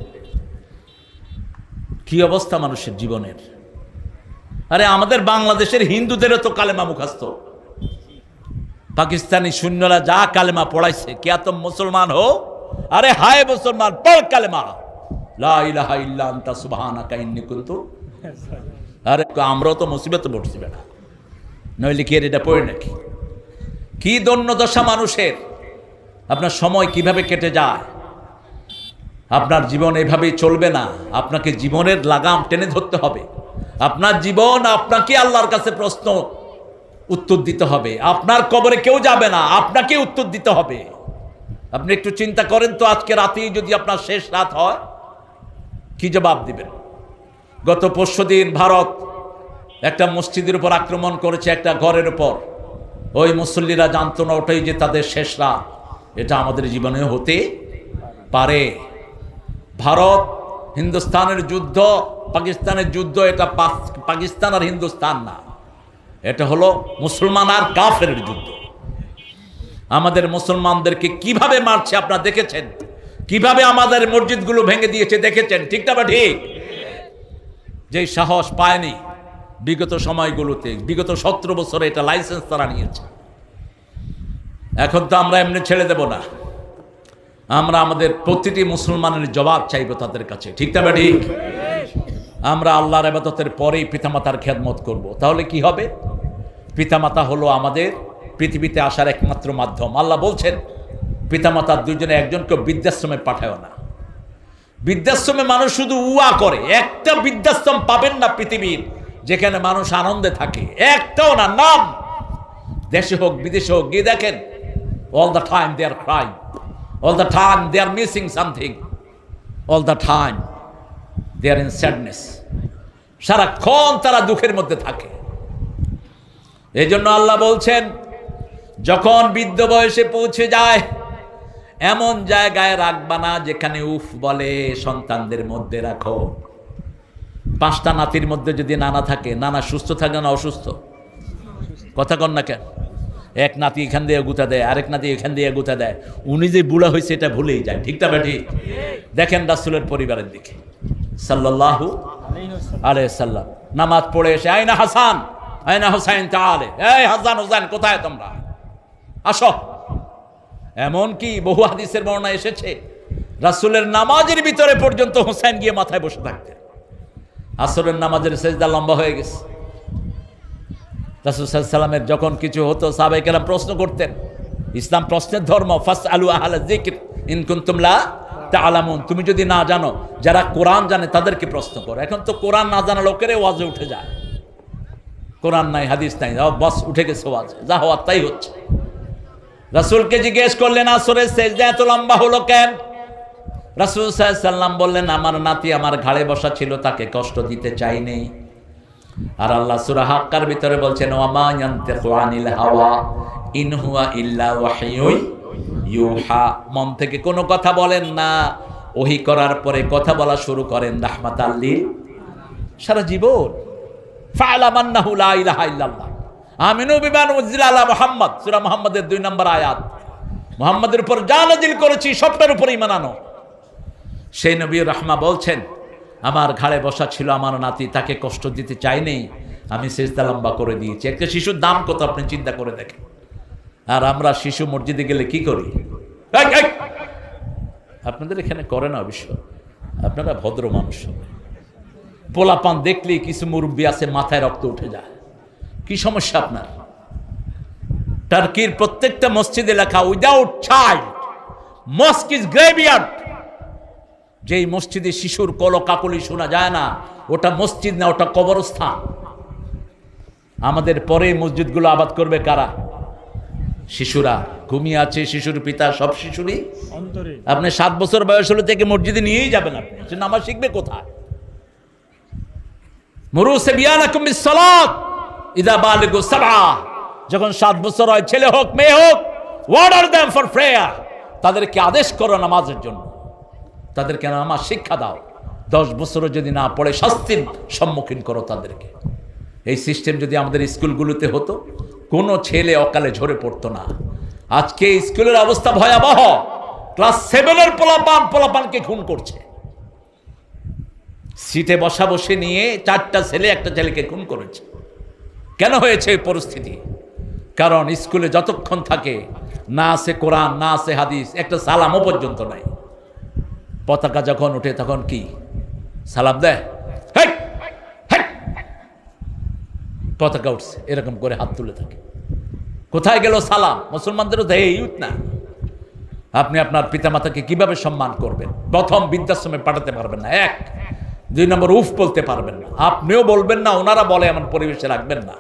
কি অবস্থা মানুষের জীবনের। আরে আমাদের বাংলাদেশের হিন্দুদেরও তো কালেমা মুখস্থ। পাকিস্তানি শূন্যরা যা কালেমা পড়াইছে, কিয়া তুম মুসলমান হো? আরে হায় মুসলমান, পড় কালেমা লা ইলাহা ইল্লা আনতা সুবহানাকা ইন্নী কুনতু। আরে আমরাও তো মুসিবতে পড়ছি বেটা, নইলে কি এটা পড়ে নাকি? কি দন্য দশা মানুষের। আপনার সময় কিভাবে কেটে যায়। আপনার জীবন এভাবেই চলবে না। আপনাকে জীবনের লাগাম টেনে ধরতে হবে। আপনার জীবন আপনাকে আল্লাহর কাছে প্রশ্ন উত্তর দিতে হবে। আপনার কবরে কেউ যাবে না, আপনাকে উত্তর দিতে হবে। আপনি একটু চিন্তা করেন তো, আজকে রাতেই যদি আপনার শেষ রাত হয়, কি জবাব দিবেন? গত পরশুদিন ভারত একটা মসজিদের উপর আক্রমণ করেছে, একটা ঘরের উপর। ওই মুসল্লিরা জানতো না ওটাই যে তাদের শেষ রাত। এটা আমাদের জীবনে হতে পারে। ভারত হিন্দুস্তানের যুদ্ধ, পাকিস্তানের যুদ্ধ, এটা পাকিস্তান আর হিন্দুস্তান না, এটা হলো মুসলমান আর কাফেরের যুদ্ধ। আমাদের মুসলমানদেরকে কিভাবে মারছে আপনারা দেখেছেন, কিভাবে আমাদের মসজিদগুলো ভেঙে দিয়েছে দেখেছেন, ঠিক না বা ঠিক? যেই সাহস পায়নি বিগত সময়গুলোতে, বিগত 17 বছরে এটা লাইসেন্স তারা নিয়েছে। এখন তো আমরা এমনি ছেড়ে দেব না। আমরা আমাদের প্রতিটি মুসলমানের জবাব চাইব তাদের কাছে, ঠিক না বা ঠিক? আমরা আল্লাহর ইবাদতের পরেই পিতামাতার খেদমত করব। তাহলে কি হবে? পিতামাতা হলো আমাদের পৃথিবীতে আসার একমাত্র মাধ্যম। আল্লাহ বলছেন পিতামাতার দুইজনে একজনকে বৃদ্ধাশ্রমে পাঠায় না। বৃদ্ধাশ্রমে মানুষ শুধু উয়া করে। একটা বৃদ্ধাশ্রম পাবেন না পৃথিবীর যেখানে মানুষ আনন্দে থাকে, একটাও না। নাম দেশে হোক বিদেশে হোক গিয়ে দেখেন, all the time they are crying, all the time they are missing something, all the time they are in sadness. সারাক্ষণ তারা দুঃখের মধ্যে থাকে। এই জন্য আল্লাহ বলছেন যখন বৃদ্ধ বয়সে পৌঁছে যায়, এমন জায়গায় রাখবা না যেখানে উফ বলে। সন্তানদের মধ্যে রাখো। 5টা নাতির মধ্যে যদি নানা থাকে, নানা সুস্থ থাকে না অসুস্থ? কথা কন না কেন? এক নাতি এখান দিয়ে গুতা দেয়, আরেক নাতি এখান দিয়ে গুতা দেয়। উনি যে বুড়া হয়েছে এটা ভুলেই যায়, ঠিক না বেটি? দেখেন রাসূলের পরিবারের দিকে সাল্লাল্লাহু আলাইহি সাল্লাম নামাজ পড়ে এসে, আইনা হাসান আইনা হুসাইন তাআলে, এই হাসান হুসাইন কোথায় তোমরা, আসো। এমনকি বহু হাদিসের বর্ণনা এসেছে রাসূলের নামাজের ভিতরে পর্যন্ত হুসাইন গিয়ে মাথায় বসে থাকতেন। আসরের নামাজের সেজদা লম্বা হয়ে গেছে। রাসূল সাল্লাল্লাহু আলাইহি সাল্লামের যখন কিছু হতো সাহাবায়ে কেরাম প্রশ্ন করতেন। ইসলাম প্রশ্নের ধর্ম। ফাসআলু আহলা যিকর ইন কুনতুম লা তা'লামুন। তুমি যদি না জানো, যারা কোরআন জানে তাদেরকে প্রশ্ন করো। এখন তো কোরআন না জানা লোকেরা ওয়াজে উঠে যায়। কোরআন নাই, হাদিস নাই, বাস উঠে গেছে ওয়াজে, যা হওয়ার তাই হচ্ছে। রাসূলকে জিজ্ঞেস করলেন আসরের সেজদা এত লম্বা হলো কেন? রাসূল সাল্লাল্লাহু আলাইহি সাল্লাম বললেন, আমার নাতি আমার ঘাড়ে বসা ছিল, তাকে কষ্ট দিতে চাইনি। আর আল্লাহ সূরা হাক্কার ভিতরে বলছেন, ওয়া মা ইয়ানতিকু আনিল হাওয়া ইন হুয়া ইল্লা ওয়াহয়ুন ইউহা। মন থেকে কোনো কথা বলেন না, ওহী করার পরে কথা বলা শুরু করেন রাহমাতাল লিল। সারা জীবন ফা'লাম আন্নাহু লা ইলাহা ইল্লাল্লাহ আমিনু বিমা নুজিলা আলা মুহাম্মদ, সূরা মুহাম্মাদের 2 নম্বর আয়াত। মুহাম্মাদের উপর যা নাযিল করেছি সবটার উপর ঈমান আনো। সেই নবী রাহমা বলছেন, আমার ঘাড়ে বসা ছিল আমার নাতি, তাকে কষ্ট দিতে চাইনি, আমি সিজদা লম্বা করে দিয়েছি। একটা শিশুর দাম কত আপনি চিন্তা করে দেখেন। আর আমরা শিশু মসজিদে গেলে কি করি? আপনাদের এখানে করে না অবশ্য, আপনারা ভদ্র মানুষ। পোলাপান দেখলেই কিছু মুরব্বী আছে মাথায় রক্ত উঠে যায়। কি সমস্যা আপনার? টার্কির প্রত্যেকটা মসজিদে লেখা উইদাউট চাইল্ড মস্ক ইজ গ্রেভিয়ার্ড। যেই মসজিদে শিশুর কলকাকলি শোনা যায় না, ওটা মসজিদ না, ওটা কবরস্থান। আমাদের পরে মসজিদগুলো আবাদ করবে কারা? শিশুরা। ঘুমিয়ে আছে শিশুর পিতা, সব শিশুরই আপনি 7 বছর বয়স হলে থেকে মসজিদে নিয়েই যাবেন, আপনি সে নামাজ শিখবে কোথায়? মুরু সিবিয়ানাকুম বিসসালাত ইযা বালিগু সাবআ, যখন 7 বছর হয়, ছেলে হোক মেয়ে হোক, অর্ডার দেম ফর প্রেয়ার, তাদেরকে আদেশ করো নামাজের জন্য, তাদেরকে নামাজ শিক্ষা দাও। 10 বছরও যদি না পড়ে শাস্তির সম্মুখীন করো তাদেরকে। এই সিস্টেম যদি আমাদের স্কুলগুলোতে হতো, কোনো ছেলে অকালে ঝরে পড়তো না। আজকে স্কুলের অবস্থা ভয়াবহ। ক্লাস 7-এর পোলাপানকে খুন করছে। সিটে বসা বসে নিয়ে 4টা ছেলে একটা ছেলেকে খুন করেছে। কেন হয়েছে এই পরিস্থিতি? কারণ স্কুলে যতক্ষণ থাকে, না আছে কোরআন, না আছে হাদিস, একটা সালামও পর্যন্ত নাই। পতাকা যখন ওঠে তখন কি সালাম দেয়? পতাকা উঠছে এরকম করে হাত তুলে থাকে। কোথায় গেল সালাম? মুসলমানদেরও দেয় না। আপনি আপনার পিতামাতাকে কিভাবে সম্মান করবেন? প্রথম, বৃদ্ধাশ্রমে পাঠাতে পারবেন না, 1। 2 নম্বর, উফ বলতে পারবেন না, আপনিও বলবেন না, ওনারা বলে এমন পরিবেশে রাখবেন না।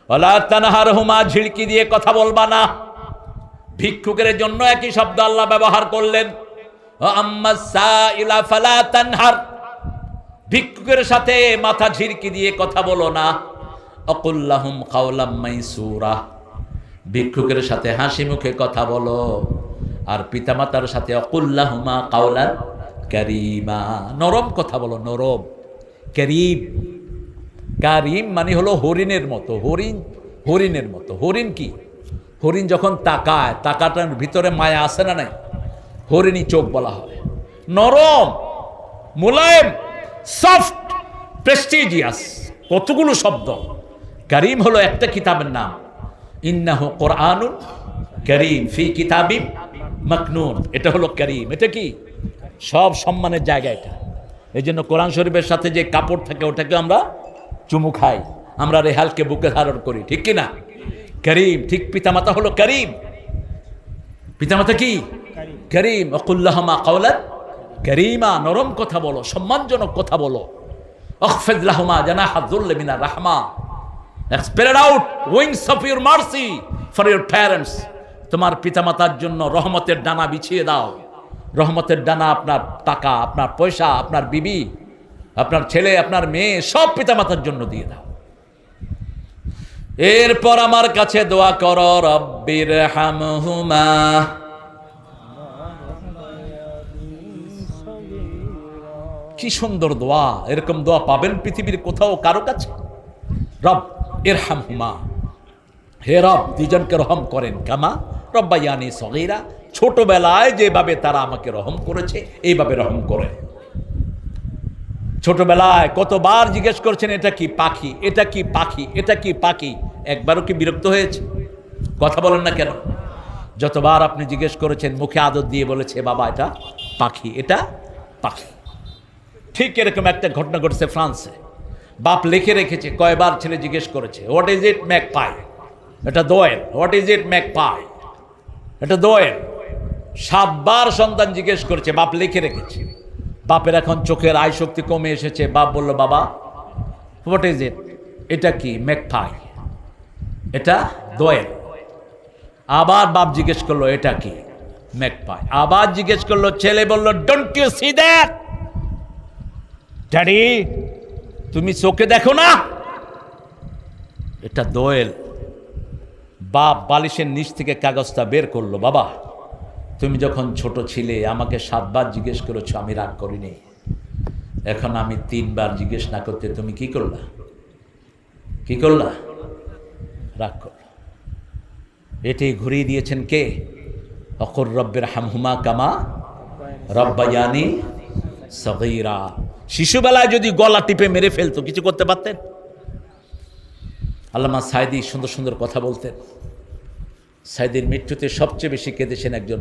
ওয়ালা তানহারহুমা, ঝিড়কি দিয়ে কথা বলবা না। ভিক্ষুকের জন্য একই শব্দ আল্লাহ ব্যবহার করলেন, আম্মাস সাইলা ফালা তানহার, ভিক্ষুকের সাথে মাথা ঝিড়কি দিয়ে কথা বলো না। আকুল লাহুম কাওলাম মাইসুরা, ভিক্ষুকের সাথে হাসি মুখে কথা বলো। আর পিতামাতার সাথে আকুল লাহুমা কাওলান কারীমা, নরম কথা বলো, নরম। কারীম, কারিম মানে হলো হরিণের মতো। হরিণের মতো। হরিণ কি? হরিণ যখন তাকায়, তাকাটার ভিতরে মায়া আসে না নাই? হরিণী চোখ বলা হয়। নরম, মুলায়েম, সফট, প্রেস্টিজিয়াস, কতগুলো শব্দ। কারিম হলো একটা কিতাবের নাম, ইন্নাহু কুরআনুন কারীম ফি কিতাবিম মাকনুন। এটা হলো কারীম। এটা কি? সব সম্মানের জায়গা এটা। এই জন্য কোরআন শরীফের সাথে যে কাপড় থাকে ওটাকে আমরা চুমু খাই, আমরা রেহালকে বুকে ধারণ করি, ঠিক কি না? কারীম। ঠিক পিতামাতা হলো কারীম। পিতামাতা কি? কারীম। আকুল লাহুমা কাওলান কারীমা, নরম কথা বলো, সম্মানজনক কথা বলো। আখফিদ লাহুমা জানাহা যুল্লি মিনার রাহমা, spread out wings of your mercy for your parents, তোমার পিতামাতার জন্য রহমতের ডানা বিছিয়ে দাও। রহমতের ডানা আপনার টাকা, আপনার পয়সা, আপনার বিবি, আপনার ছেলে, আপনার মেয়ে, সব পিতামাতার জন্য দিয়ে দাও। এরপর আমার কাছে দোয়া করো, রব্বির হামহুমা, কি সুন্দর দোয়া। এরকম দোয়া পাবেন পৃথিবীর কোথাও কারো কাছে? রব ইরহামহুমা, হে রব দুজনকে রহম করেন, কামা রব্বায়ানি সগীরা, ছোটবেলায় যেভাবে তারা আমাকে রহম করেছে এইভাবে রহম করেন। ছোটবেলায় কতবার জিজ্ঞেস করছেন এটা কি পাখি, এটা কি পাখি, এটা কি পাখি? একবারও কি বিরক্ত হয়েছে? কথা বলেন না কেন? যতবার আপনি জিজ্ঞেস করেছেন মুখে আদর দিয়ে বলেছে বাবা এটা পাখি, এটা পাখি। ঠিক এরকম একটা ঘটনা ঘটেছে ফ্রান্সে। বাপ লিখে রেখেছে কয়বার ছেলে জিজ্ঞেস করেছে হোয়াট ইজ ইট ম্যাকপাই, এটা দোয়েল, হোয়াট ইজ ইট ম্যাকপাই, এটা দোয়েল। 7 বার সন্তান জিজ্ঞেস করেছে, বাপ লিখে রেখেছে। বাপের এখন চোখের আয় শক্তি কমে এসেছে। বাপ বলল বাবা হোয়াট ইজ ইট, এটা কি? ম্যাকপাই, এটা দোয়েল। আবার বাপ জিজ্ঞেস করলো এটা কি? ম্যাকপাই। আবার জিজ্ঞেস করলো, ছেলে বলল don't you see that, daddy তুমি চোখে দেখো না, এটা দোয়েল। বাপ বালিশের নিচ থেকে কাগজটা বের করলো, বাবা তুমি যখন ছোট ছিলে আমাকে 7 বার জিজ্ঞেস করেছো, আমি রাগ করিনি। এখন আমি 3 বার জিজ্ঞেস না করতে তুমি কি করলা? কি করলা? রাগ করলা। এটাই ঘুরিয়ে দিয়েছেন কে? অকুর রব্বির হামহুমা কামা রব্বায়ানি সগীরা। শিশুবেলায় যদি গলা টিপে মেরে ফেলতো কিছু করতে পারতেন? আল্লামা সাইদি সুন্দর সুন্দর কথা বলতেন। সাইদির মৃত্যুতে সবচেয়ে বেশি কেঁদেছেন একজন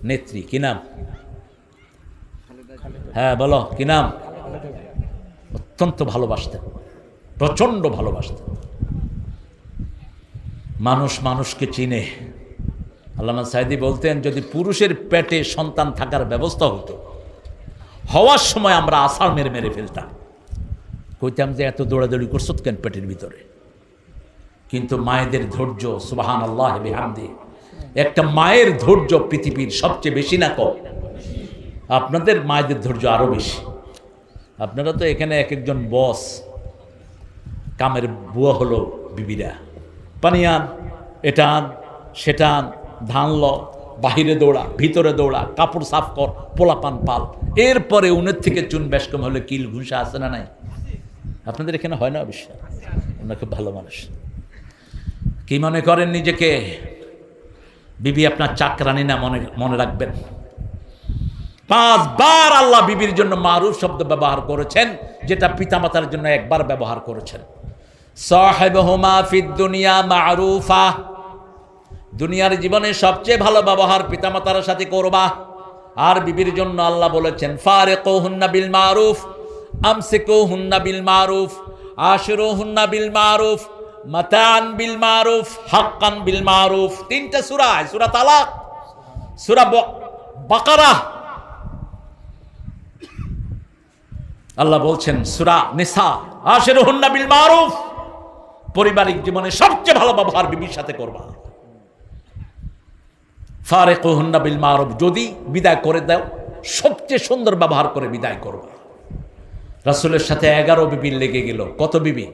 নেত্রী, কি নাম? হ্যাঁ বলো, কি নাম? অত্যন্ত ভালোবাসতেন, প্রচণ্ড ভালোবাসতেন। মানুষ মানুষকে চিনে। আল্লামা সাইদি বলতেন, যদি পুরুষের পেটে সন্তান থাকার ব্যবস্থা হতো, হওয়ার সময় আমরা আছাড় মেরে মেরে ফেলতাম। কইতাম যে এত দৌড়াদৌড়ি করছো কেন পেটের ভিতরে? কিন্তু মায়েদের ধৈর্য, সুবহানাল্লাহ বিহামদি, একটা মায়ের ধৈর্য পৃথিবীর সবচেয়ে বেশি না কম? আপনাদের মায়েদের ধৈর্য আরও বেশি। আপনারা তো এখানে এক একজন বস, কামের বুয়া হলো বিবিরা, পানি আন, এটা আন, সেটা আন, ধান ল, বাহিরে দৌড়া, ভিতরে দৌড়া, কাপড় সাফ কর, পোলাপান পাল। এরপরে উনের থেকে চুন বেশকম হলে কিল ঘুষা আছে না নাই? আপনাদের এখানে হয় না? অবশ্যই আপনার খুব ভালো মানুষ। কি মনে করেন নিজেকে? বিবি আপনার চাকরানি না, মনে রাখবেন। 5 বার আল্লাহ বিবির জন্য মারুফ শব্দ ব্যবহার করেছেন, যেটা পিতামাতার জন্য একবার ব্যবহার করেছেন। সাহিবহুমা ফিদ দুনিয়া মারুফা, দুনিয়ার জীবনে সবচেয়ে ভালো ব্যবহার পিতামাতার সাথে করবা। আর বিবির জন্য আল্লাহ বলেছেন ফারিকুহুন্না বিল মারুফ, আমসিকুহুন্না বিল মারুফ, আশিরুহুন্না বিল মারুফ, মাতান বিল মারুফ, হাক্কান বিল মারুফ। 3টা সূরা, সূরা তালাক, সূরা বাকারা। আল্লাহ বলছেন সূরা নিসা, আশিরুহুন্না বিল মারুফ, পারিবারিক জীবনে সবচেয়ে ভালো ব্যবহার বিবির সাথে করবা। ফারিকুহুন্না বিল মারুফ, যদি বিদায় করে দাও সবচেয়ে সুন্দর ব্যবহার করে বিদায় করবা। রাসূলের সাথে 11 বিবির লেগে গেল। কত বিবি?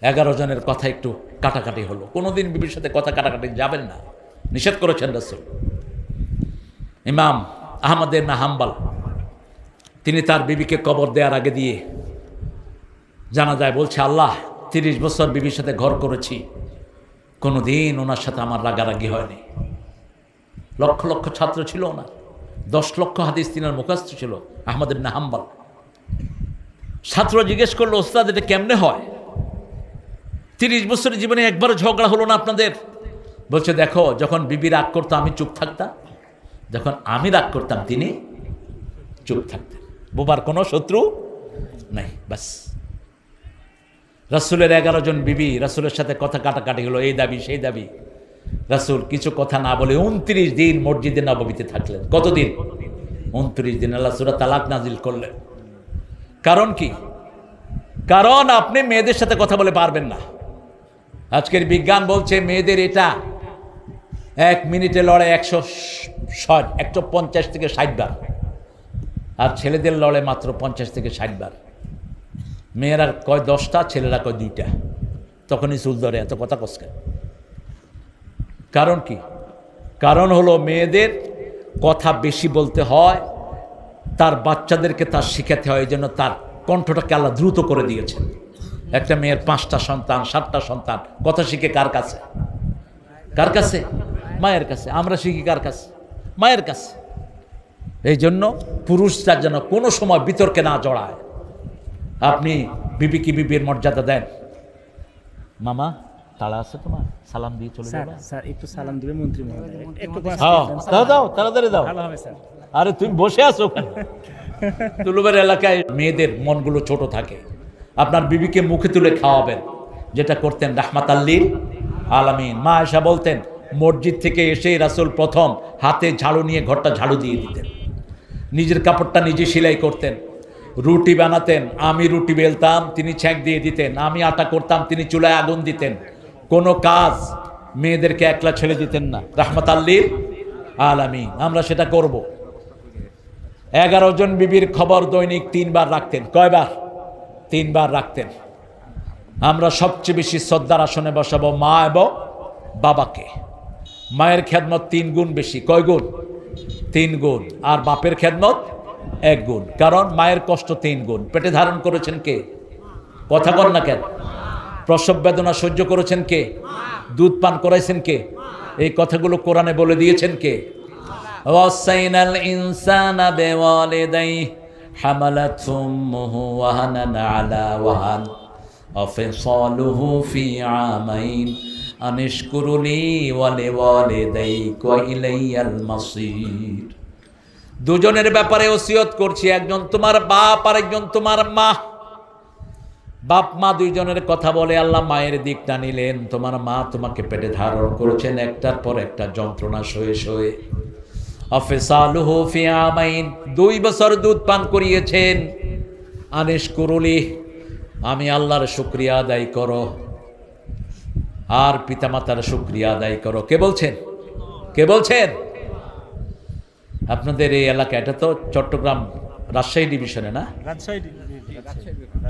11 জনের কথা একটু কাটাকাটি হলো। কোনোদিন বিবির সাথে কথা কাটাকাটি যাবেন না, নিষেধ করেছেন রাসূল। ইমাম আহমদ ইবনে হাম্বল, তিনি তার বিবিকে কবর দেওয়ার আগে দিয়ে জানা যায় বলছে, আল্লাহ 30 বছর বিবির সাথে ঘর করেছি, কোনোদিন ওনার সাথে আমার রাগারাগি হয়নি। লক্ষ লক্ষ ছাত্র ছিল ওনার, 10 লক্ষ হাদিস তিনার মুখস্থ ছিল আহমদ ইবনে হাম্বল। ছাত্র জিজ্ঞেস করলো, ওস্তাদ এটা কেমনে হয়? 30 বছরের জীবনে একবারও ঝগড়া হলো না আপনাদের? বলছে, দেখো, যখন বিবি রাগ করতো আমি চুপ থাকতাম, যখন আমি রাগ করতাম তিনি চুপ থাকতেন। বোবার কোনো শত্রু নাই, বাস। রাসূলের 11 জন বিবি, রাসূলের সাথে কথা কাটাকাটি হলো, এই দাবি সেই দাবি। রাসূল কিছু কথা না বলে 29 দিন মসজিদে নববীতে থাকলেন। কতদিন? 29 দিন। আল্লাহ সূরা তালাক নাজিল করলেন। কারণ কি? কারণ আপনি মেয়েদের সাথে কথা বলে পারবেন না। আজকের বিজ্ঞান বলছে মেয়েদের এটা 1 মিনিটে লড়ে 150 থেকে 60 বার, আর ছেলেদের লড়ে মাত্র 50 থেকে 60 বার। মেয়েরা কয় 10টা, ছেলেরা কয় 2টা। তখনই চুল ধরে, এত কথা কসকে। কারণ কি? কারণ হলো মেয়েদের কথা বেশি বলতে হয়, তার বাচ্চাদেরকে তার শিখাতে হয়। এই জন্য তার কণ্ঠটাকে আল্লাহ দ্রুত করে দিয়েছেন। একটা মেয়ের 5টা সন্তান, 7টা সন্তান, কথা শিখে কার কাছে? কার কাছে? মায়ের কাছে। আমরা শিখি কার কাছে? মায়ের কাছে। এই জন্য পুরুষরা যেন কোনো সময় বিতর্কে না জড়ায়। আপনি বিবিকে বিবির মর্যাদা দেন। মামা তাড়া আছে তোমার, সালাম দিয়ে চলে যাবে। স্যার একটু সালাম দিবে মন্ত্রী মহোদয়, একটু দাও দাও, তাড়াতাড়ি দাও। ভালো হবে স্যার। আরে তুমি বসে আছো ওখানে। তুলুবের এলাকায় মেয়েদের মনগুলো ছোট থাকে। আপনার বিবিকে মুখে তুলে খাওয়াবেন, যেটা করতেন রাহমাতাল লিল আলামিন। মা আয়েশা বলতেন, মসজিদ থেকে এসেই রাসূল প্রথম হাতে ঝাড়ু নিয়ে ঘরটা ঝাড়ু দিয়ে দিতেন। নিজের কাপড়টা নিজে সেলাই করতেন। রুটি বানাতেন, আমি রুটি বেলতাম, তিনি ছ্যাঁক দিয়ে দিতেন। আমি আটা করতাম, তিনি চুলায় আগুন দিতেন। কোনো কাজ মেয়েদেরকে একলা ছেড়ে দিতেন না। রাহমাতাল লিল আলামিন। আমরা সেটা করব। 11 জন বিবির খবর দৈনিক 3 বার রাখতেন। কয়বার? 3 বার রাখতেন। আমরা সবচেয়ে বেশি শ্রদ্ধার আসনে বসাবো মা এবং বাবাকে। মায়ের খেদমত 3 গুণ বেশি। কয় গুণ? 3 গুণ। আর বাপের খেদমত 1 গুণ। কারণ মায়ের কষ্ট 3 গুণ। পেটে ধারণ করেছেন কে? কথা বল না কেন? প্রসব বেদনা সহ্য করেছেন কে? দুধ পান করাইছেন কে? এই কথাগুলো কোরআনে বলে দিয়েছেন কে? ওয়াসাইনাল ইনসানা বিওয়ালিদাইহি হামালাতহু উম্মুহু ওয়াহানান আলা ওয়াহান ওয়া ফিসালুহু ফি আমাইন আনিশকুরু লি ওয়া লিওয়ালিদাইকা ওয়া ইলাইয়াল মাসির। দুজনের ব্যাপারে ওসিয়ত করছি, একজন তোমার বাপ আর একজন তোমার মা। বাপ মা দুইজনের কথা বলে আল্লাহ মায়ের দিকটা নিলেন। তোমার মা তোমাকে পেটে ধারণ করেছেন একটার পর একটা যন্ত্রণা সয়ে সয়ে। আফিসালুহু ফি আমাইন, 2 বছর দুধ পান করিয়েছেন। আনিশকুরুলি, আমি আল্লাহর শুকরিয়া আদায় করো আর পিতামাতার শুকরিয়া আদায় করো। কে বলছেন? কে বলছেন? আপনাদের এই এলাকা, এটা তো চট্টগ্রাম রাজশাহী ডিভিশনে না?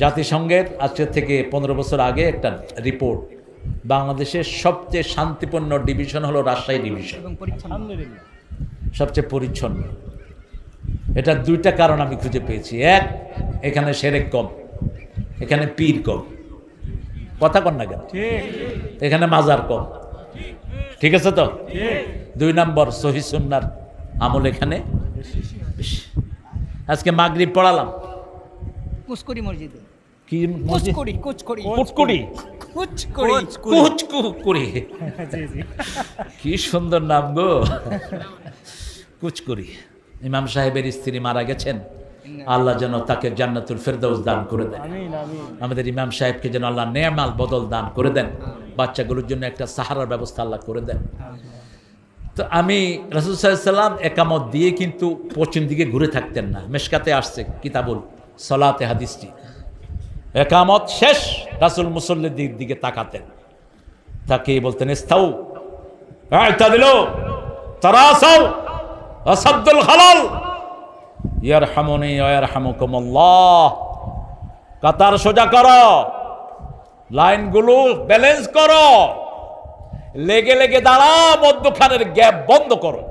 জাতিসংঘের আজকের থেকে 15 বছর আগে একটা রিপোর্ট, বাংলাদেশের সবচেয়ে শান্তিপূর্ণ ডিভিশন হলো রাজশাহী ডিভিশন, সবচেয়ে পরিচ্ছন্ন। এটা 2টা কারণ আমি খুঁজে পেয়েছি। এক, এখানে সেরেক কম, এখানে পীর কম। কথা কন না কেন? এখানে মাজার কম। ঠিক আছে তো? 2 নম্বর, সহিহ সুন্নাহর আমল এখানে বেশি। আজকে মাগরিব পড়ালাম কুচকুড়ি মসজিদে। কি মসজিদ? কুচকুড়ি। কি সুন্দর নাম গো, কুচকুড়ি। ইমাম সাহেবের স্ত্রী মারা গেছেন, আল্লাহ যেন তাকে জান্নাতুল ফেরদাউস দান করে দেন। আমাদের ইমাম সাহেবকে যেন আল্লাহ নেমাল বদল দান করে দেন, বাচ্চাগুলোর জন্য একটা সাহারার ব্যবস্থা আল্লাহ করে দেন। তো আমি রাসূল সাল্লাল্লাহু আলাইহি ওয়াসাল্লাম একামত দিয়ে কিন্তু পশ্চিম দিকে ঘুরে থাকতেন না। মেশকাতে আসছে কিতাবুল সলাতে হাদিসটি। একামত শেষ, রাসূল মুসল্লির দিকে তাকাতেন, তাকে বলতেন ইস্তাউ আ'তাদিলু তারাসাউ আসাদুল খালাল ইয়ারহামুনি ওয়া ইয়ারহামুকুমুল্লাহ। কাতার সোজা করো, লাইনগুলো ব্যালেন্স করো, লেগে লেগে দাঁড়া, মধ্যখানের গ্যাপ বন্ধ করো।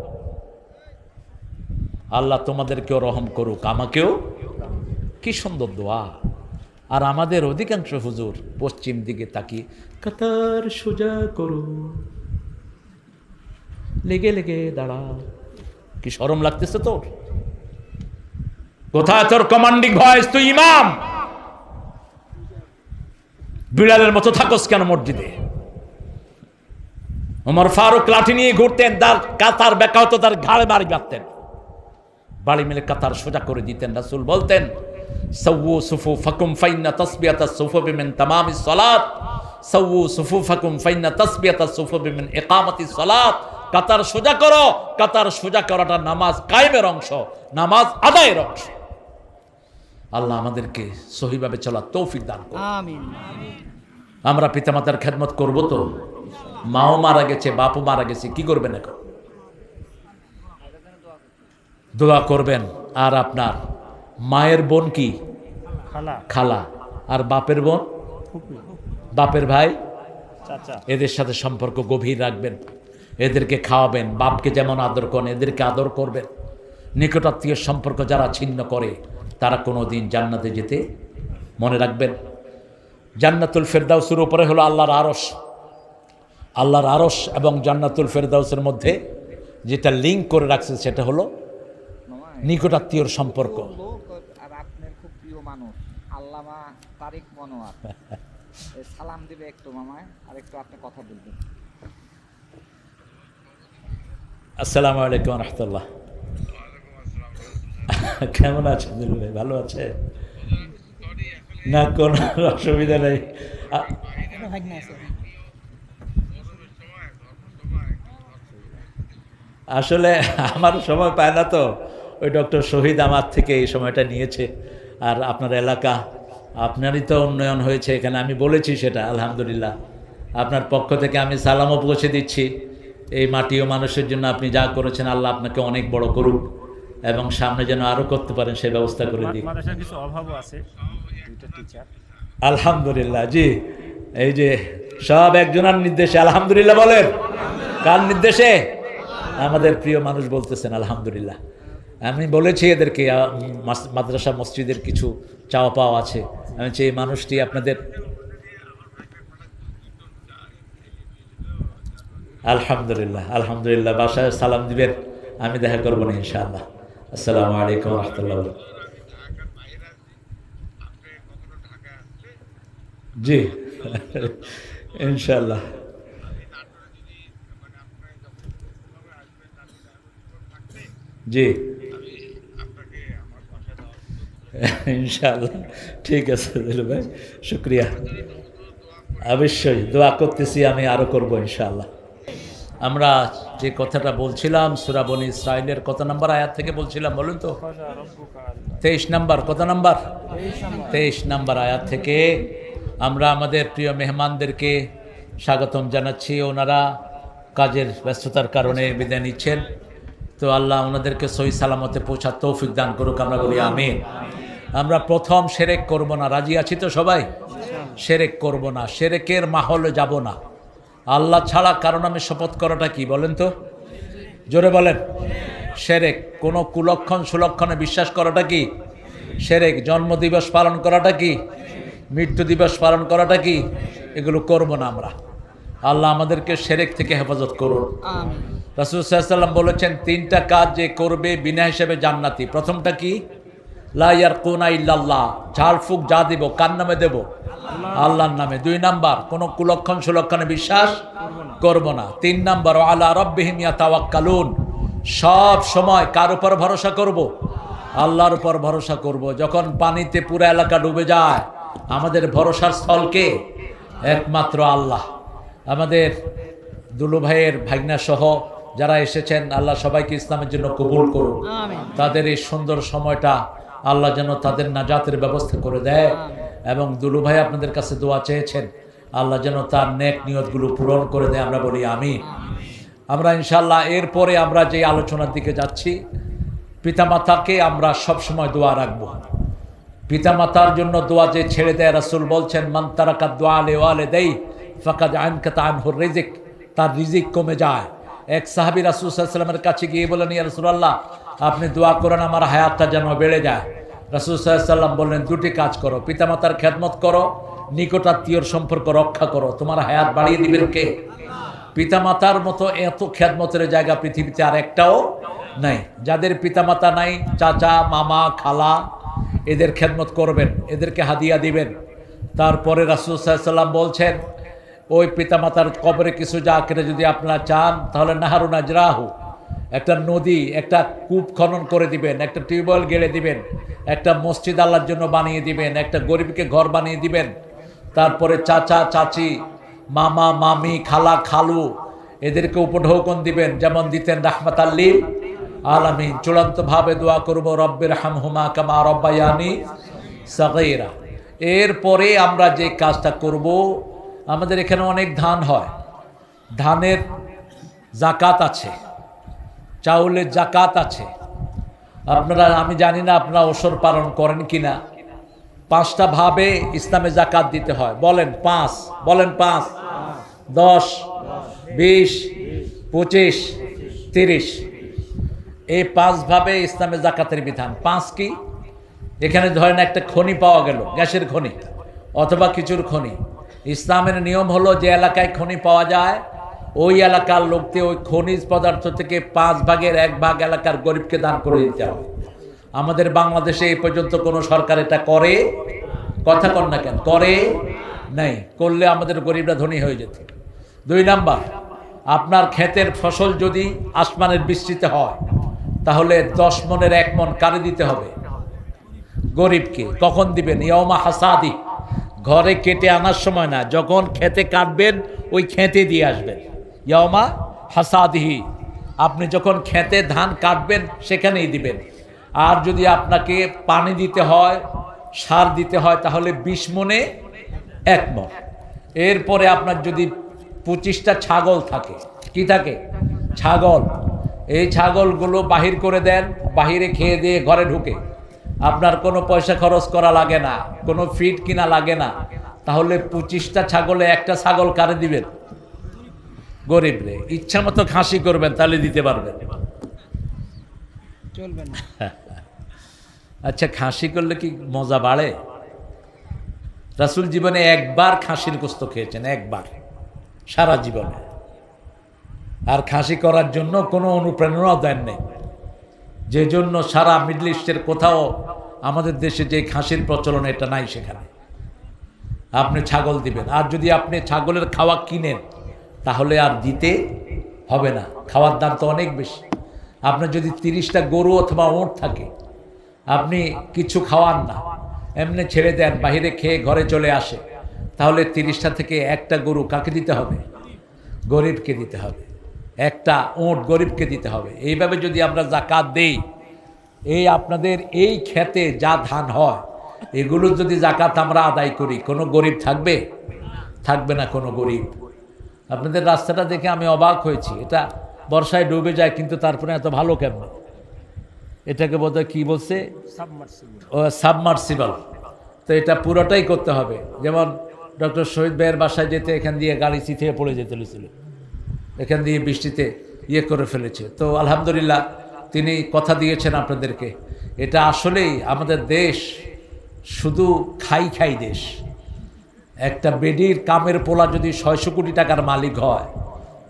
আল্লাহ তোমাদেরকেও রহম করুক, আমাকেও। কি সুন্দর দোয়া। আর আমাদের অধিকাংশ হুজুর পশ্চিম দিকে তাকিয়ে কাতার সোজা করো, লেগে লেগে দাঁড়া। কি শরম লাগতেছে তোর? কোথায় তোর কমান্ডিং ভয়েস? তুই ইমাম, বিড়ালের মতো থাকস কেন মসজিদে? ওমর ফারুক লাঠি নিয়ে ঘুরতেন, তার কাতার বেকা হতো, তার ঘাড়ে বাড়ি মারতেন, বাড়ি মেলে কাতার সোজা করে দিতেন। রাসূল বলতেন সাওয়ু সুফুফাকুম ফাইন্না তাসবিয়াতাস সুফুফি মিন তামামিস সালাত, সাওয়ু সুফুফাকুম ফাইন্না তাসবিয়াতাস সুফুফি মিন ইকামাতিস সালাত। কাতার সোজা করো। কাতার সোজা করাটা নামাজ কায়েমের অংশ, নামাজ আদায়ের অংশ। আল্লাহ আমাদেরকে সহিভাবে চলার তৌফিক দান করুন, আমিন। আমরা পিতামাতার খেদমত করব তো। মাও মারা গেছে, বাপও মারা গেছে, কি করবেন এখন? দোয়া করবেন। আর আপনার মায়ের বোন কি? খালা। আর বাপের বোন, বাপের ভাই, এদের সাথে সম্পর্ক গভীর রাখবেন, এদেরকে খাওয়াবেন। বাপকে যেমন আদর করেন এদেরকে আদর করবেন। নিকটাত্মীয় সম্পর্ক যারা ছিন্ন করে তারা কোনো দিন জান্নাতে যেতে, মনে রাখবেন, জান্নাতুল ফেরদাউসের উপরে হলো আল্লাহর আরশ। আল্লাহর আরশ এবং জান্নাতুল ফেরদাউসের মধ্যে যেটা লিঙ্ক করে রাখছে সেটা হলো নিকটাত্মীয়র সম্পর্ক। আর আপনার খুব প্রিয় মানুষ আল্লামা তারিক মনোয়ার সালাম দিবে একটু মামায়, আর একটু আপনি কথা বলবেন। আসসালামু আলাইকুম রহমতুল্লাহ। কেমন আছেন? ভালো আছে না? কোনো অসুবিধা নেই। আসলে আমার সময় পায় না তো, ওই ডক্টর শহীদ আমার থেকে এই সময়টা নিয়েছে। আর আপনার এলাকা, আপনারই তো উন্নয়ন হয়েছে এখানে, আমি বলেছি সেটা আলহামদুলিল্লাহ। আপনার পক্ষ থেকে আমি সালামও পৌঁছে দিচ্ছি। এই মাটি ও মানুষের জন্য আপনি যা করেছেন, আল্লাহ আপনাকে অনেক বড় করুক এবং সামনে যেন আরও করতে পারেন সেই ব্যবস্থা করে দিই। কিছু অভাবও আছে, 2টা টিচার। আলহামদুলিল্লাহ। জি, এই যে সব একজনের নির্দেশে আলহামদুলিল্লাহ বলেন। কার নির্দেশে? আমাদের প্রিয় মানুষ বলতেছেন আলহামদুলিল্লাহ। আমি বলেছি এদেরকে মাদ্রাসা মসজিদের কিছু চাওয়া পাওয়া আছে, আমি চাই এই মানুষটি আপনাদের। আলহামদুলিল্লাহ, আলহামদুলিল্লাহ। বাসায় সালাম দিবেন, আমি দেখা করবো না ইনশাআল্লাহ। আসসালামু আলাইকুম রহমতুল্লাহ। জি ইনশাল্লাহ। জি ইনশাআল্লাহ, ঠিক আছে দিলু ভাই, শুক্রিয়া। অবশ্যই দোয়া করতেছি, আমি আরও করব ইনশাআল্লাহ। আমরা যে কথাটা বলছিলাম সূরা বনী ইসরাঈলের কত নম্বর আয়াত থেকে বলছিলাম বলুন তো? 23 নম্বর। কত নম্বর? 23 নম্বর আয়াত থেকে আমরা আমাদের প্রিয় মেহমানদেরকে স্বাগতম জানাচ্ছি। ওনারা কাজের ব্যস্ততার কারণে বিদায় নিচ্ছেন, তো আল্লাহ ওনাদেরকে সহি সালামতে পৌঁছার তৌফিক দান করুক, আমরা বলি আমিন। আমরা প্রথম শিরক করব না, রাজি আছি তো সবাই? শিরক করব না, শিরকের মাহলে যাব না। আল্লাহ ছাড়া কারো নামে শপথ করাটা কি বলেন তো? জোরে বলেন। শিরক। কোনো কুলক্ষণ সুলক্ষণে বিশ্বাস করাটা কি শিরক? জন্মদিবস পালন করাটা কি? মৃত্যু দিবস পালন করাটা কি? এগুলো করব না আমরা। আল্লাহ আমাদেরকে শিরক থেকে হেফাজত করুন। রাসূল সাল্লাল্লাহু আলাইহি ওয়াসাল্লাম বলেছেন 3টা কাজ যে করবে বিনা হিসেবে জান্নাতি। প্রথমটা কি? লা ইয়ারকুনা ইল্লাল্লাহ, ঝাড়ফুঁক যা দেব কার নামে দেব? আল্লাহর নামে। 2 নাম্বার, কোনো কুলক্ষণ সুলক্ষণে বিশ্বাস করব না। 3 নাম্বার, আলা রাব্বিহিম ইয়াতাওয়াক্কালুন, সব সময় কার উপর ভরসা করব? আল্লাহর উপর ভরসা করব। যখন পানিতে পুরো এলাকা ডুবে যায়, আমাদের ভরসার স্থল কে? একমাত্র আল্লাহ। আমাদের দুলু ভাইয়ের ভাগনা সহ যারা এসেছেন, আল্লাহ সবাইকে ইসলামের জন্য কবুল করুন। তাদের এই সুন্দর সময়টা আল্লাহ যেন তাদের নাজাতের ব্যবস্থা করে দেয়। এবং দুলু ভাই আপনাদের কাছে দোয়া চেয়েছেন, আল্লাহ যেন তার নেক নিয়তগুলো পূরণ করে দেয়, আমরা বলি আমিন। আমরা ইনশাআল্লাহ এরপরে আমরা যে আলোচনার দিকে যাচ্ছি, পিতামাতাকে আমরা সবসময় দোয়া রাখবো। পিতামাতার জন্য দোয়া যে ছেড়ে দেয়, রাসূল বলছেন মান তারাকা দুআ লিওয়ালিদাইহি ফাকাদ আনকাতা আনহুর রিজিক, তার রিজিক কমে যায়। এক সাহাবী রাসূল সাল্লাল্লাহু আলাইহি ওয়াসাল্লামের কাছে গিয়ে বলেন, ইয়া রাসূলুল্লাহ, আপনি দোয়া করেন আমার হায়াতটা যেন বেড়ে যায়। রাসূল সাল্লাল্লাহু আলাইহি ওয়াসাল্লাম বললেন, 2টি কাজ করো, পিতামাতার খেদমত করো, নিকটাত্মীয়র সম্পর্ক রক্ষা করো, তোমার হায়াত বাড়িয়ে দিবেন কে? পিতামাতার মতো এত খেদমতের জায়গা পৃথিবীতে আর একটাও নাই। যাদের পিতামাতা নাই, চাচা মামা খালা, এদের খেদমত করবেন, এদেরকে হাদিয়া দিবেন। তারপরে রাসূল সাল্লাল্লাহু আলাইহি ওয়াসাল্লাম বলছেন, ওই পিতামাতার কবরে কিছু জায়গা যদি আপনারা চান, তাহলে নাহারুন আজরাহু, একটা নদী, একটা কূপ খনন করে দিবেন, একটা টিউবওয়েল গেড়ে দিবেন, একটা মসজিদ আল্লাহর জন্য বানিয়ে দিবেন, একটা গরিবকে ঘর বানিয়ে দিবেন। তারপরে চাচা চাচি, মামা মামি, খালা খালু, এদেরকে উপঢৌকন দিবেন যেমন দিতেন রাহমাতাল লিল আলামিন। চূড়ান্তভাবে দোয়া করব, রব্বির হামহুমা কামা রব্বায়ানি সাগীরা। এরপরে আমরা যে কাজটা করব, আমাদের এখানে অনেক ধান হয়, ধানের জাকাত আছে, চাউলের জাকাত আছে। আপনারা, আমি জানি না আপনারা ওসর পালন করেন কিনা। 5টা ভাবে ইসলামে জাকাত দিতে হয়। বলেন 5, বলেন 5, 10, 20, 25, 30। এই 5 ভাবে ইসলামে জাকাতের বিধান। 5 কি? এখানে ধরেন একটা খনি পাওয়া গেল, গ্যাসের খনি অথবা কিছুর খনি। ইসলামের নিয়ম হলো যে এলাকায় খনি পাওয়া যায়, ওই এলাকার লোককে ওই খনিজ পদার্থ থেকে 5 ভাগের 1 ভাগ এলাকার গরিবকে দান করে দিতে হবে। আমাদের বাংলাদেশে এই পর্যন্ত কোনো সরকার এটা করে? কথা কন না কেন? করে নাই। করলে আমাদের গরিবরা ধনী হয়ে যেত। 2 নাম্বার, আপনার ক্ষেতের ফসল যদি আসমানের বৃষ্টিতে হয়, তাহলে 10 মনের 1 মন কারে দিতে হবে? গরিবকে। কখন দিবেন? ইয়াউমা হাসাদি, ঘরে কেটে আনার সময় না, যখন খেতে কাটবেন ওই খেতে দিয়ে আসবেন। ইয়াউমা হাসাদিহি, আপনি যখন খেতে ধান কাটবেন সেখানেই দিবেন। আর যদি আপনাকে পানি দিতে হয়, সার দিতে হয়, তাহলে 20 মনে 1 মন। এরপরে আপনার যদি 25টা ছাগল থাকে, কি থাকে? ছাগল। এই ছাগলগুলো বাহির করে দেন, বাহিরে খেয়ে দিয়ে ঘরে ঢুকে, আপনার কোনো পয়সা খরচ করা লাগে না, কোনো ফিড কিনা লাগে না। তাহলে 25টা ছাগলে 1টা ছাগল কারে দিবেন? গরিবরে। ইচ্ছা মতো খাসি করবেন, তাহলে দিতে পারবেন। চলবে না। আচ্ছা, খাসি করলে কি মজা বাড়ে? রাসূল জীবনে 1 বার খাসির গোশত খেয়েছেন, 1 বার সারা জীবনে। আর খাসি করার জন্য কোনো অনুপ্রেরণাও দেন নেই, যে জন্য সারা মিডল ইস্টের কোথাও আমাদের দেশে যে খাসির প্রচলন এটা নাই সেখানে। আপনি ছাগল দিবেন। আর যদি আপনি ছাগলের খাওয়া কিনেন তাহলে আর দিতে হবে না, খাওয়ার দাম তো অনেক বেশি। আপনার যদি 30টা গরু অথবা ওঁট থাকে, আপনি কিছু খাওয়ান না, এমনি ছেড়ে দেন, বাহিরে খেয়ে ঘরে চলে আসে, তাহলে 30টা থেকে একটা গরু কাকে দিতে হবে? গরিবকে দিতে হবে। একটা ওঁট গরিবকে দিতে হবে। এইভাবে যদি আমরা যাকাত দেই, এই আপনাদের এই ক্ষেতে যা ধান হয় এগুলো যদি যাকাত আমরা আদায় করি, কোনো গরিব থাকবে? থাকবে না কোনো গরিব। আপনাদের রাস্তাটা দেখে আমি অবাক হয়েছি, এটা বর্ষায় ডুবে যায় কিন্তু তারপরে এত ভালো কেমন? এটাকে বোধহয় কী বলছে? সাবমার্সিবল। তো এটা পুরোটাই করতে হবে। যেমন ডক্টর শহীদ ভাইয়ের বাসায় যেতে এখান দিয়ে গাড়ি চিথিয়ে পড়ে যেতে হয়েছিল, এখান দিয়ে বৃষ্টিতে করে ফেলেছে। তো আলহামদুলিল্লাহ তিনি কথা দিয়েছেন আপনাদেরকে। এটা আসলেই আমাদের দেশ শুধু খাই দেশ। একটা বেডির কামের পোলা যদি 600 কোটি টাকার মালিক হয়,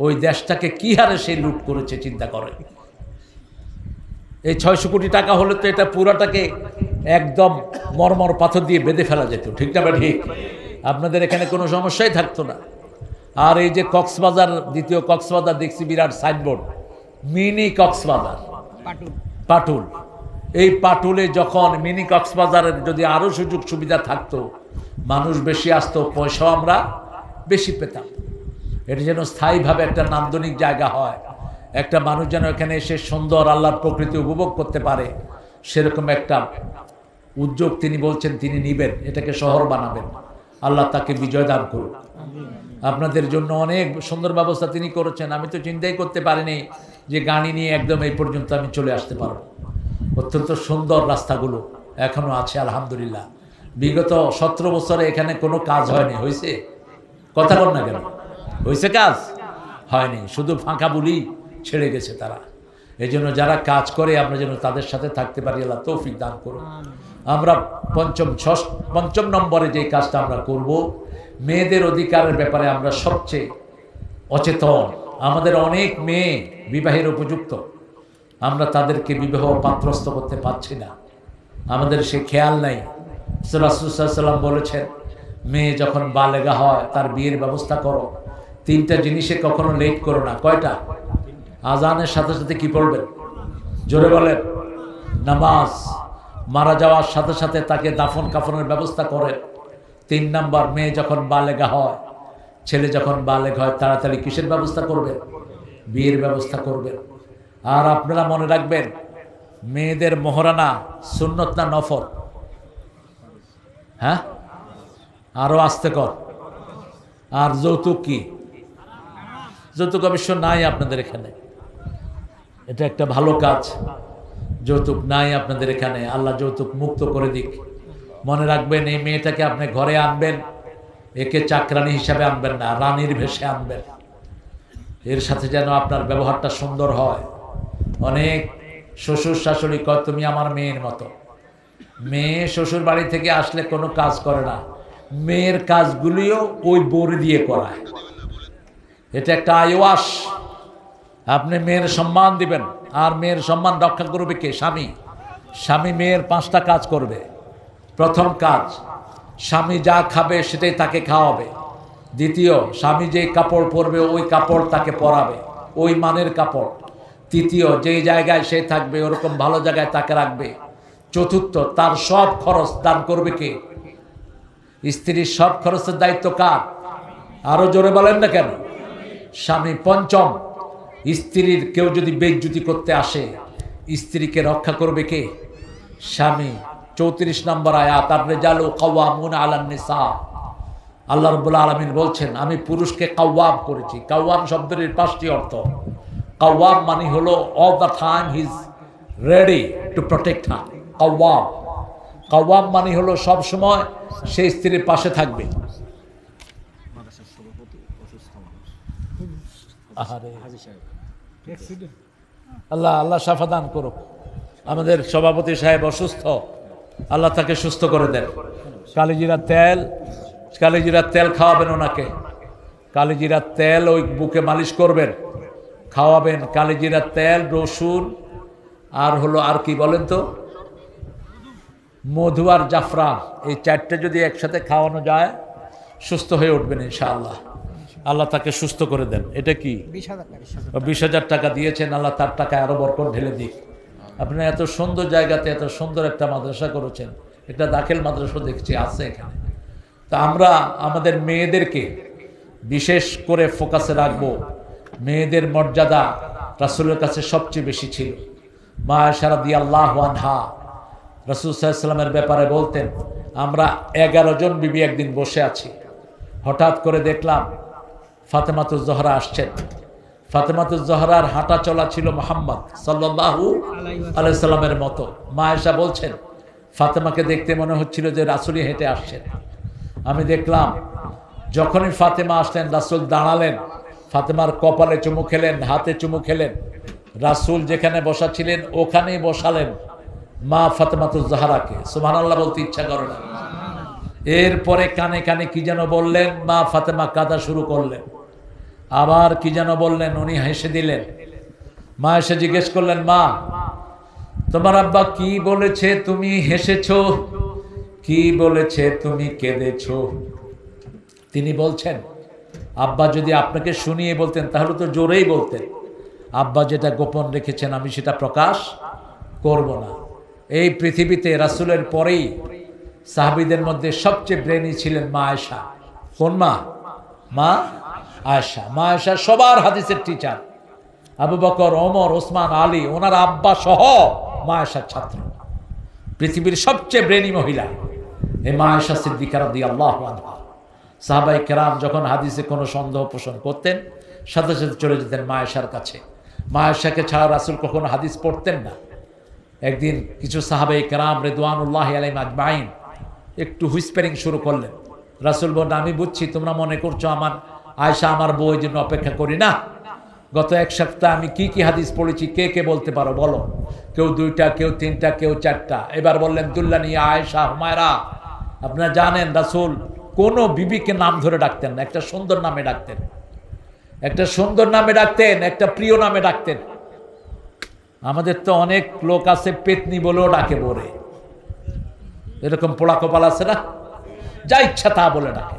ওই দেশটাকে কি হারে সে লুট করেছে চিন্তা করে। এই 600 কোটি টাকা হলে তো এটা পুরাটাকে একদম মরমর পাথর দিয়ে বেঁধে ফেলা যেত, ঠিক না বা ঠিক? আপনাদের এখানে কোনো সমস্যাই থাকতো না। আর এই যে কক্সবাজার, দ্বিতীয় কক্সবাজার দেখছি বিরাট সাইনবোর্ড, মিনি কক্সবাজার, পাটুল। এই পাটুলে যখন মিনি কক্সবাজারের যদি আরও সুযোগ সুবিধা থাকতো, মানুষ বেশি আসতো, পয়সাও আমরা বেশি পেতাম। এটা যেন স্থায়ীভাবে একটা নান্দনিক জায়গা হয়, একটা মানুষ যেন এখানে এসে সুন্দর আল্লাহর প্রকৃতি উপভোগ করতে পারে, সেরকম একটা উদ্যোগ তিনি বলছেন তিনি নিবেন, এটাকে শহর বানাবেন। আল্লাহ তাকে বিজয় দান করুন। আপনাদের জন্য অনেক সুন্দর ব্যবস্থা তিনি করেছেন। আমি তো চিন্তাই করতে পারিনি যে গাড়ি নিয়ে একদম এই পর্যন্ত আমি চলে আসতে পারবো। অত্যন্ত সুন্দর রাস্তাগুলো এখনও আছে আলহামদুলিল্লাহ। বিগত 17 বছরে এখানে কোনো কাজ হয়নি, হয়েছে? কথা বল না কেন? হয়েছে কাজ? হয়নি, শুধু ফাঁকা বলি ছেড়ে গেছে তারা। এই জন্য যারা কাজ করে আমরা যেন তাদের সাথে থাকতে পারি, আল্লাহ তৌফিক দান করুন। আমরা পঞ্চম নম্বরে যে কাজটা আমরা করব, মেয়েদের অধিকারের ব্যাপারে আমরা সবচেয়ে অচেতন। আমাদের অনেক মেয়ে বিবাহের উপযুক্ত, আমরা তাদেরকে বিবাহ পাত্রস্থ করতে পারছি না, আমাদের সে খেয়াল নাই। রাসূল সাল্লাল্লাহু আলাইহি ওয়াসাল্লাম বলেছেন, মেয়ে যখন বালেগা হয় তার বিয়ের ব্যবস্থা করো। 3টা জিনিসে কখনো লেট করো না। কয়টা? আজানের সাথে সাথে কি পড়বেন? জোরে বলেন। নামাজ। মারা যাওয়ার সাথে সাথে তাকে দাফন কাফনের ব্যবস্থা করেন। 3 নাম্বার, মেয়ে যখন বালেগা হয়, ছেলে যখন বালেগ হয়, তাড়াতাড়ি কিসের ব্যবস্থা করবেন? বিয়ের ব্যবস্থা করবেন। আর আপনারা মনে রাখবেন, মেয়েদের মোহরানা সুন্নত না নফল? হ্যাঁ, আরো আস্তে কর। আর যৌতুক কি? যৌতুক অবশ্য নাই আপনাদের এখানে, এটা একটা ভালো কাজ। যৌতুক নাই আপনাদের এখানে, আল্লাহ যৌতুক মুক্ত করে দিক। মনে রাখবেন, এই মেয়েটাকে আপনি ঘরে আনবেন, একে চাকরানি হিসাবে আনবেন না, রানীর ভেষে আনবেন। এর সাথে যেন আপনার ব্যবহারটা সুন্দর হয়। অনেক শ্বশুর শাশুড়ি কয় তুমি আমার মেয়ের মতো। মেয়ে শ্বশুর বাড়ি থেকে আসলে কোনো কাজ করে না, মেয়ের কাজগুলিও ওই বউরে দিয়ে করায়। এটা একটা আইওয়াস। আপনি মেয়ের সম্মান দিবেন, আর মেয়ের সম্মান রক্ষা করবে কে? স্বামী। স্বামী মেয়ের 5টা কাজ করবে। প্রথম কাজ, স্বামী যা খাবে সেটাই তাকে খাওয়াবে। দ্বিতীয়, স্বামী যেই কাপড় পরবে ওই কাপড় তাকে পরাবে, ওই মানের কাপড়। তৃতীয়, যেই জায়গায় সে থাকবে ওরকম ভালো জায়গায় তাকে রাখবে। চতুর্থ, তার সব খরচ দান করবে কে? স্ত্রীর সব খরচের দায়িত্ব কার? আরো জোরে বলেন না কেন? স্বামী। পঞ্চম, স্ত্রীর কেউ যদি বেইজ্জতি করতে আসে, স্ত্রীকে রক্ষা করবে কে? স্বামী। 34 নম্বর আয়াত, আর-রিজালু কাওয়ামুনা আলান নিসা। আল্লাহ রাব্বুল আলামিন বলছেন, আমি পুরুষকে কাওয়াম করেছি। কাওয়াম শব্দের 5টি অর্থ। কাওয়াম মানে হলো all the time he is ready to protect her. কাওয়াম। কাওয়াম মানে হলো সব সময় সেই স্ত্রীর পাশে থাকবে। আল্লাহ আল্লাহ শাফা দান করুক। আমাদের সভাপতি সাহেব অসুস্থ, আল্লাহ তাকে সুস্থ করে দেন। কালিজিরার তেল খাওয়াবেন ওনাকে। কালিজিরার তেল ওই বুকে মালিশ করবেন, খাওয়াবেন। কালিজিরার তেল, রসুন, আর হলো আর কি বলেন তো, মধু আর জাফরান, এই 4টে যদি একসাথে খাওয়ানো যায় সুস্থ হয়ে উঠবেন ইনশাআল্লাহ। আল্লাহ তাকে সুস্থ করে দেন। এটা কি 20,000 টাকা। 20,000 টাকা দিয়েছেন, আল্লাহ তার টাকায় আরো বরকত ঢেলে দিক। আপনি এত সুন্দর জায়গাতে এত সুন্দর একটা মাদ্রাসা করেছেন, একটা দাখিল মাদ্রাসা দেখছি আছে এখানে। তা আমরা আমাদের মেয়েদেরকে বিশেষ করে ফোকাসে রাখবো। মেয়েদের মর্যাদা রাসূলের কাছে সবচেয়ে বেশি ছিল। মা আয়েশা রাদিয়াল্লাহু আনহা রাসূল সাল্লাল্লাহু আলাইহি ওয়াসাল্লামের ব্যাপারে বলতেন, আমরা 11 জন বিবি একদিন বসে আছি, হঠাৎ করে দেখলাম ফাতেমাতুজ জোহরা আসছেন। ফাতেমাতুজ জোহরার হাঁটা চলা ছিল মুহাম্মদ সাল্লাল্লাহু আলাইহি সাল্লামের মতো। মা আয়েশা বলছেন, ফাতেমাকে দেখতে মনে হচ্ছিল যে রাসূলই হেঁটে আসছেন। আমি দেখলাম যখনই ফাতেমা আসলেন রাসূল দাঁড়ালেন, ফাতেমার কপালে চুমু খেলেন, হাতে চুমু খেলেন। রাসূল যেখানে বসা ছিলেন ওখানেই বসালেন মা ফাতেমাতুজ জোহরাকে। সুবহানাল্লাহ বলতে ইচ্ছা করে না। এরপরে কানে কানে কি যেন বললেন, মা ফাতেমা কাঁদা শুরু করলেন। আবার কি যেন বললেন, উনি হেসে দিলেন। মা এসে জিজ্ঞেস করলেন, মা তোমার আব্বা কি বলেছে তুমি হেসেছো, কি বলেছে তুমি কেঁদেছো? তিনি বলছেন, আব্বা যদি আপনাকে শুনিয়ে বলতেন তাহলে তো জোরেই বলতেন, আব্বা যেটা গোপন রেখেছেন আমি সেটা প্রকাশ করব না। এই পৃথিবীতে রাসূলের পরেই সাহাবীদের মধ্যে সবচেয়ে ব্রেনি ছিলেন মা আয়েশা। কোন মা? মা আয়েশা। মা আয়েশা সবার হাদিসের টিচার। আবু বকর, ওমর, ওসমান, আলী ওনার আব্বা সহ মা আয়েশার ছাত্র। পৃথিবীর সবচেয়ে ব্রেনি মহিলা এই মা আয়েশা সিদ্দিকা রাদিয়াল্লাহু আনহা। সাহাবায়ে কেরাম যখন হাদিসে কোনো সন্দেহ পোষণ করতেন সাথে সাথে চলে যেতেন মা আয়েশার কাছে। মা আয়েশাকে ছাড়া রাসূল কখনো হাদিস পড়তেন না। একদিন কিছু সাহাবায়ে কেরাম রিদওয়ানুল্লাহি আলাইহিম আজমাইন একটু হুইসপারিং শুরু করলেন। রাসূল বললেন, আমি বুঝছি তোমরা মনে করছো আমার আয়েশা আমার বউ, জন্য অপেক্ষা করি না। গত এক সপ্তাহ আমি কি কি হাদিস পড়েছি কে কে বলতে পারো বলো? কেউ 2টা, কেউ 3টা, কেউ 4টা। এবার বললেন, দুল্লানি আয়েশা, হুমায়রা। আপনারা জানেন রাসূল কোনো বিবিকে নাম ধরে ডাকতেন না, একটা সুন্দর নামে ডাকতেন, একটা সুন্দর নামে ডাকতেন, একটা প্রিয় নামে ডাকতেন। আমাদের তো অনেক লোক আছে পেতনি বলেও ডাকে বলে, এরকম পোড়া কপাল আছে না, যা ইচ্ছা তা বলে ডাকে।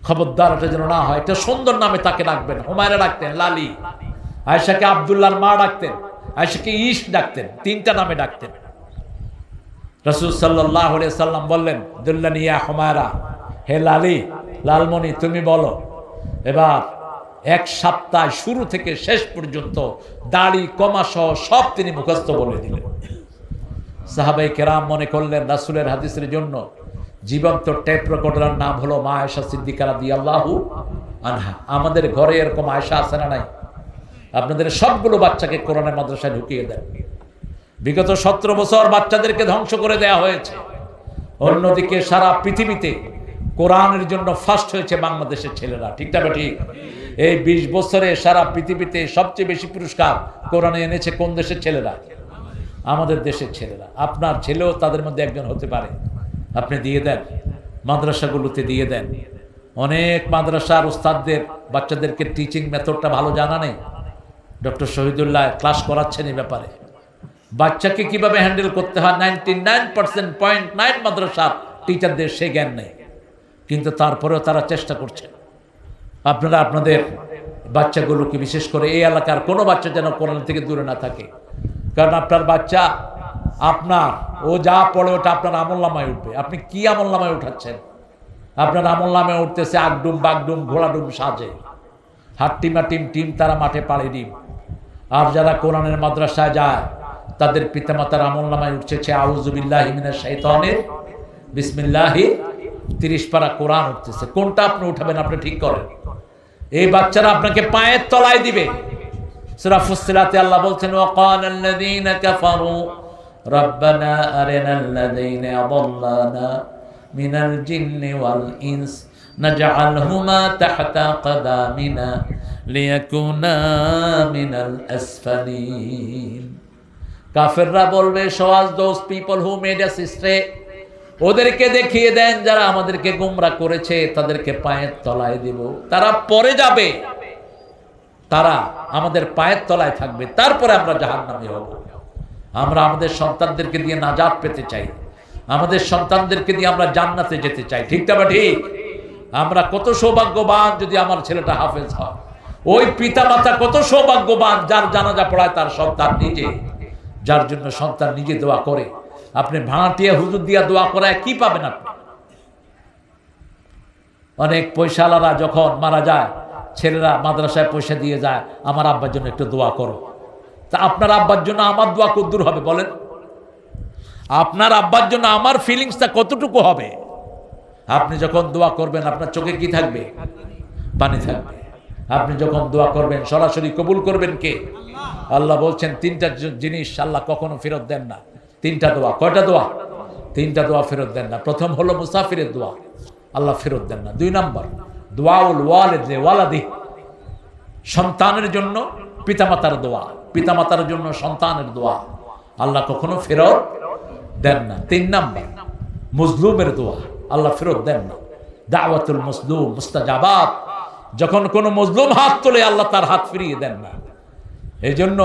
খবরদার এটা যেন না হয়। একটা সুন্দর নামে তাকে ডাকবেন। হুমায়রা ডাকতেন লালি, আয়েশাকে আব্দুল্লাহর মা ডাকতেন, আয়েশাকে ইশ ডাকতেন, 3টা নামে ডাকতেন। রাসূল সাল্লাল্লাহু আলাইহি সাল্লাম বললেন, দুল্লানি ইয়া হুমায়রা, হে লালি, লালমণি তুমি বলো। এবার এক সপ্তাহ শুরু থেকে শেষ পর্যন্ত দাড়ি কমা সহ সব তিনি মুখস্থ বলে দিলেন। সাহাবায়ে কেরাম মনে করলেন রাসূলের হাদিসের জন্য জীবন্ত টেপ রেকর্ডারের নাম হলো মা আয়েশা সিদ্দিকা রাদিয়াল্লাহু আনহা। আমাদের ঘরে এরকম আয়েশা আছে না নাই? আপনাদের সবগুলো বাচ্চাকে কোরআনের মাদ্রাসায় ঢুকিয়ে দেন। বিগত 17 বছর বাচ্চাদেরকে ধ্বংস করে দেয়া হয়েছে। অন্যদিকে সারা পৃথিবীতে কোরআনের জন্য ফার্স্ট হয়েছে বাংলাদেশের ছেলেরা। ঠিকটা বা ঠিক? এই 20 বছরে সারা পৃথিবীতে সবচেয়ে বেশি পুরস্কার কোরআনে এনেছে কোন দেশের ছেলেরা? আমাদের দেশের ছেলেরা। আপনার ছেলেও তাদের মধ্যে একজন হতে পারে। আপনি দিয়ে দেন, মাদ্রাসাগুলোতে দিয়ে দেন। অনেক মাদ্রাসার উস্তাদদের বাচ্চাদেরকে টিচিং মেথডটা ভালো জানা নেই। ডক্টর শহীদুল্লাহ ক্লাস করাচ্ছেন এই ব্যাপারে। বাচ্চাকে কিভাবে হ্যান্ডেল করতে হয় 99.9 মাদ্রাসার টিচারদের সে জ্ঞান নেই, কিন্তু তারপরেও তারা চেষ্টা করছে। আপনারা আপনাদের বাচ্চাগুলোকে, বিশেষ করে এই এলাকার কোনো বাচ্চা যেন কোরআন থেকে দূরে না থাকে। কারণ আপনার বাচ্চা আপনার, ও যা পড়ে ওটা আপনার আমলনামায় উঠবে। আপনি কি আমলনামায় উঠাচ্ছেন? আপনার আমলনামায় উঠতেছে আগডুম, বাগডুম, ঘোড়াডুম সাজে, হাট্টিমা টিম টিম তারা মাঠে পাড়ে ডিম। আর যারা কোরআনের মাদ্রাসায় যায় তাদের পিতামাতার আমলনামায় উঠছে আউযু বিল্লাহি মিনাশ শাইতানির বিসমিল্লাহি 30 পারা কোরআন উঠতেছে। কোনটা আপনি উঠাবেন আপনি ঠিক করেন। এই বাচ্চারা আপনাকে পায়ের তলায় দিবে। সূরা ফুসসিলাতে আল্লাহ বলছেন, ওয়াকালাল্লাযীনা কাফারু রাব্বানা আরিনাল্লাযীনা আযাল্লানা মিনাল জিন্নি ওয়াল ইনস নাজআলহুমা তাহতা কদামিনা লিয়াকুনা মিনাল আসফালিন। কাফেররা বলবে, show us those people who made us stray, ওদেরকে দেখিয়ে দেন যারা আমাদেরকে গোমরা করেছে, তাদেরকে পায়ের তলায় দেব। তারা পরে যাবে, তারা আমাদের পায়ের তলায় থাকবে, তারপরে আমরা জাহান্নামী হব। আমরা আমাদের সন্তানদেরকে দিয়ে নাজাত পেতে চাই। আমাদের সন্তানদেরকে দিয়ে আমরা জান্নাতে যেতে চাই, ঠিক না বা ঠিক? আমরা কত সৌভাগ্যবান যদি আমার ছেলেটা হাফেজ হয়। ওই পিতা মাতা কত সৌভাগ্যবান যার জানাজা পড়ায় তার সন্তান নিজে, যার জন্য সন্তান নিজে দোয়া করে। আপনি ভাড়াটিয়া হুজুর দিয়া দোয়া করায় কি পাবেন আপনি? অনেক পয়সাওয়ালারা যখন মারা যায়, ছেলেরা মাদ্রাসায় পয়সা দিয়ে যায়, আমার আব্বার জন্য একটু দোয়া করো। তা আপনার আব্বার জন্য আমার দোয়া কতদূর হবে বলেন? আপনার আব্বার জন্য আমার ফিলিংসটা কতটুকু হবে? আপনি যখন দোয়া করবেন আপনার চোখে কি থাকবে? পানি থাকবে। আপনি যখন দোয়া করবেন সরাসরি কবুল করবেন কে? আল্লাহ বলছেন তিনটা জিনিস আল্লাহ কখনো ফেরত দেন না। তিনটা দোয়া। কয়টা দোয়া? তিনটা দোয়া ফেরত দেন না। প্রথম হলো মুসাফিরের দোয়া, আল্লাহ ফেরত দেন না। 2 নম্বর দোয়াউল ওয়ালিদ ওয়ালাদি, সন্তানের জন্য পিতামাতার দোয়া, পিতামাতার জন্য সন্তানের দোয়া আল্লাহ কখনো ফেরত দেন না। 3 নম্বর মজলুমের দোয়া, আল্লাহ ফেরত দেন না। দাওয়াতুল মজলুম মুস্তাজাবাত, যখন কোনো মজলুম হাত তোলে আল্লাহ তার হাত ফিরিয়ে দেন না। এই জন্য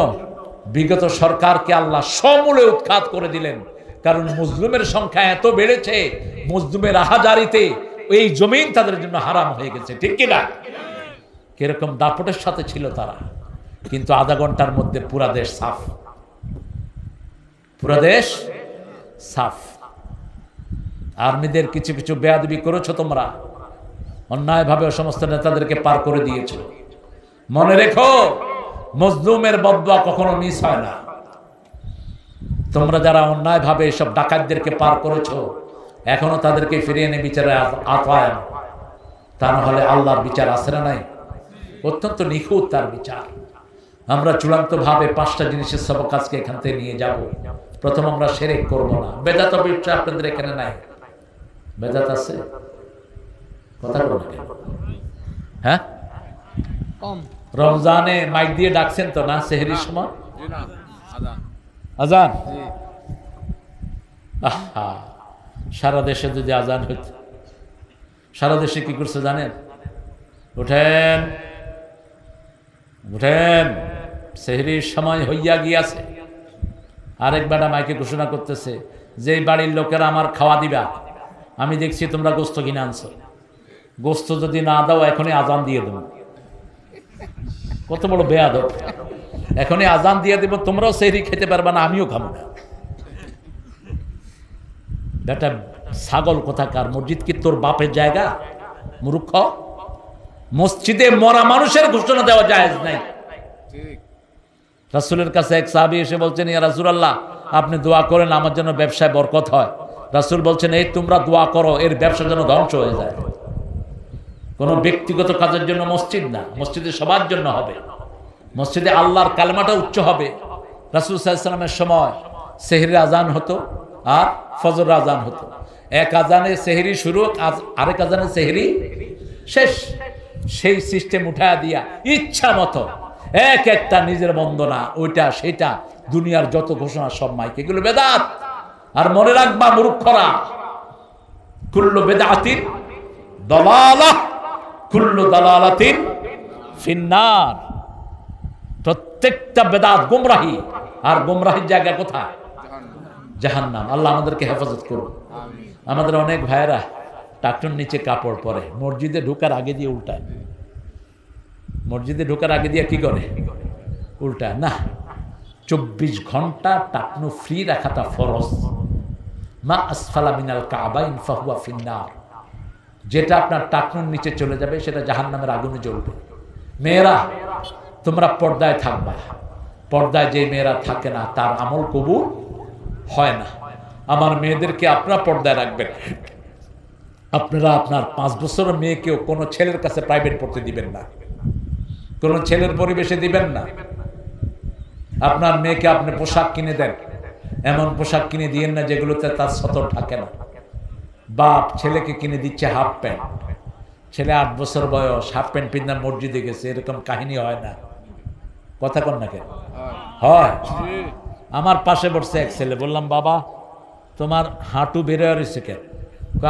বিগত সরকারকে আল্লাহ সমূলে উৎখাত করে দিলেন, কারণ মজলুমের সংখ্যা এত বেড়েছে, মজলুমের আহাজারিতে এই জমিন তাদের জন্য হারাম হয়ে গেছে, ঠিক কিনা? কিরকম দাপটের সাথে ছিল তারা, কিন্তু আধা ঘন্টার মধ্যে পুরা দেশ সাফ, পুরা দেশ সাফ। আর্মিদের কিছু কিছু বেয়াদবি করেছো তোমরা, অন্যায়ভাবে সমস্ত নেতাদেরকে পার করে দিয়েছো। মনে রেখো মজলুমের বদদোয়া কখনো মিস হয় না। তোমরা যারা অন্যায়ভাবে এসব ডাকাতদেরকে পার করেছো, এখনো তাদেরকে ফিরিয়ে এনে বিচারে আওতায়, তা না হলে আল্লাহর বিচার আছে না নাই? অত্যন্ত নিখুঁত তার বিচার। আমরা চূড়ান্তভাবে 5টা জিনিসের সবক আজকে এখান থেকে নিয়ে যাব। প্রথম, আমরা শিরক করব না। বেদাত ব্যবসা আপনাদের এখানে নাই? বেদাত আছে? কথা বলুন না। হ্যাঁ, কম। রমজানে মাইক দিয়ে ডাকছেন তো না সেহরির সময়? আজান? আহা, সারা দেশে যদি আজান হইত। সারা দেশে কি করছে জানেন? উঠেন উঠেন, সেহরির সময় হইয়া গিয়াছে। আরেক বেটা মাইকে ঘোষণা করতেছে, যেই বাড়ির লোকেরা আমার খাওয়া দিবা, আমি দেখছি তোমরা গোস্ত কিনে আনছো, গোস্ত যদি না দাও এখনই আজান দিয়ে দেবো। কত বড় বেয়াদব! এখনই আজান দিয়ে দেবো, তোমরাও সেহরি খেতে পারবা না, আমিও খাবো না। বেটা ছাগল কোথাকার! মসজিদ কি তোর বাপের জায়গা? মূর্খ! মসজিদে মরা মানুষের ঘোষণা দেওয়া জায়েজ নাই। রাসূলের কাছে এক সাহাবী এসে বলছেন, ইয়া রাসূলুল্লাহ, আপনি দোয়া করেন আমার জন্য ব্যবসায় বরকত হয়। রাসূল বলছেন, এই তোমরা দোয়া করো এর ব্যবসা যেন ধ্বংস হয়ে যায়। কোনো ব্যক্তিগত কাজের জন্য মসজিদ না, মসজিদে সবার জন্য হবে। মসজিদে আল্লাহর কালেমাটা উচ্চ হবে। রাসূল সাল্লাল্লাহু আলাইহি ওয়াসাল্লামের সময় সেহরির আজান হতো আর ফজরের আজান হতো। এক আজানে সেহরি শুরু, আরেক আজানে সেহরি শেষ। সেই সিস্টেম উঠায়া দিয়া ইচ্ছা মতো এক একটা নিজের বন্দনা, ওইটা সেটা, দুনিয়ার যত ঘোষণা সব মাইকে, এগুলো বেদাত। আর মনে রাখবা মূর্খরা, কুল্লু বেদাতিন দালালাহ কুল্লু দালালাতিন ফিন্নার। প্রত্যেকটা বেদাত গোমরাহি, আর গোমরাহির জায়গা কোথায়? জাহান্নাম। আল্লাহ আমাদেরকে হেফাজত করুন। আমাদের অনেক ভাইয়েরা টাকটুর নিচে কাপড় পরে, মসজিদে ঢোকার আগে দিয়ে উল্টায়। মসজিদে ঢোকার আগে দিয়ে কি করে? উল্টায় না। 24 ঘন্টা টাকনু ফ্রি রাখাটা ফরজ। মা আসফালা মিনাল কাবাইন ফাহুয়া ফিন্নার। যেটা আপনার টাকনুর নিচে চলে যাবে সেটা জাহান্নামের আগুনে জ্বলবে। মেয়েরা তোমরা পর্দায় থাকবা। পর্দায় যে মেয়েরা থাকে না তার আমল কবুল হয় না। আমার মেয়েদেরকে আপনারা পর্দায় রাখবেন। আপনারা আপনার 5 বছরের মেয়েকেও কোনো ছেলের কাছে প্রাইভেট পড়তে দিবেন না, কোনো ছেলের পরিবেশে দিবেন না। আপনার মেয়েকে আপনি পোশাক কিনে দেন, এমন পোশাক কিনে দিয়েন না যেগুলোতে তার সতর থাকে না। বাপ ছেলেকে কিনে দিচ্ছে হাফ প্যান্ট, ছেলে 8 বছর বয়স, হাফ প্যান্ট পিন্ধা মসজিদে গেছে, এরকম কাহিনী হয় না? কথা কন না কেন? হয়। আমার পাশে বসছে এক ছেলে, বললাম বাবা তোমার হাঁটু বেরো রয়েছে কেন?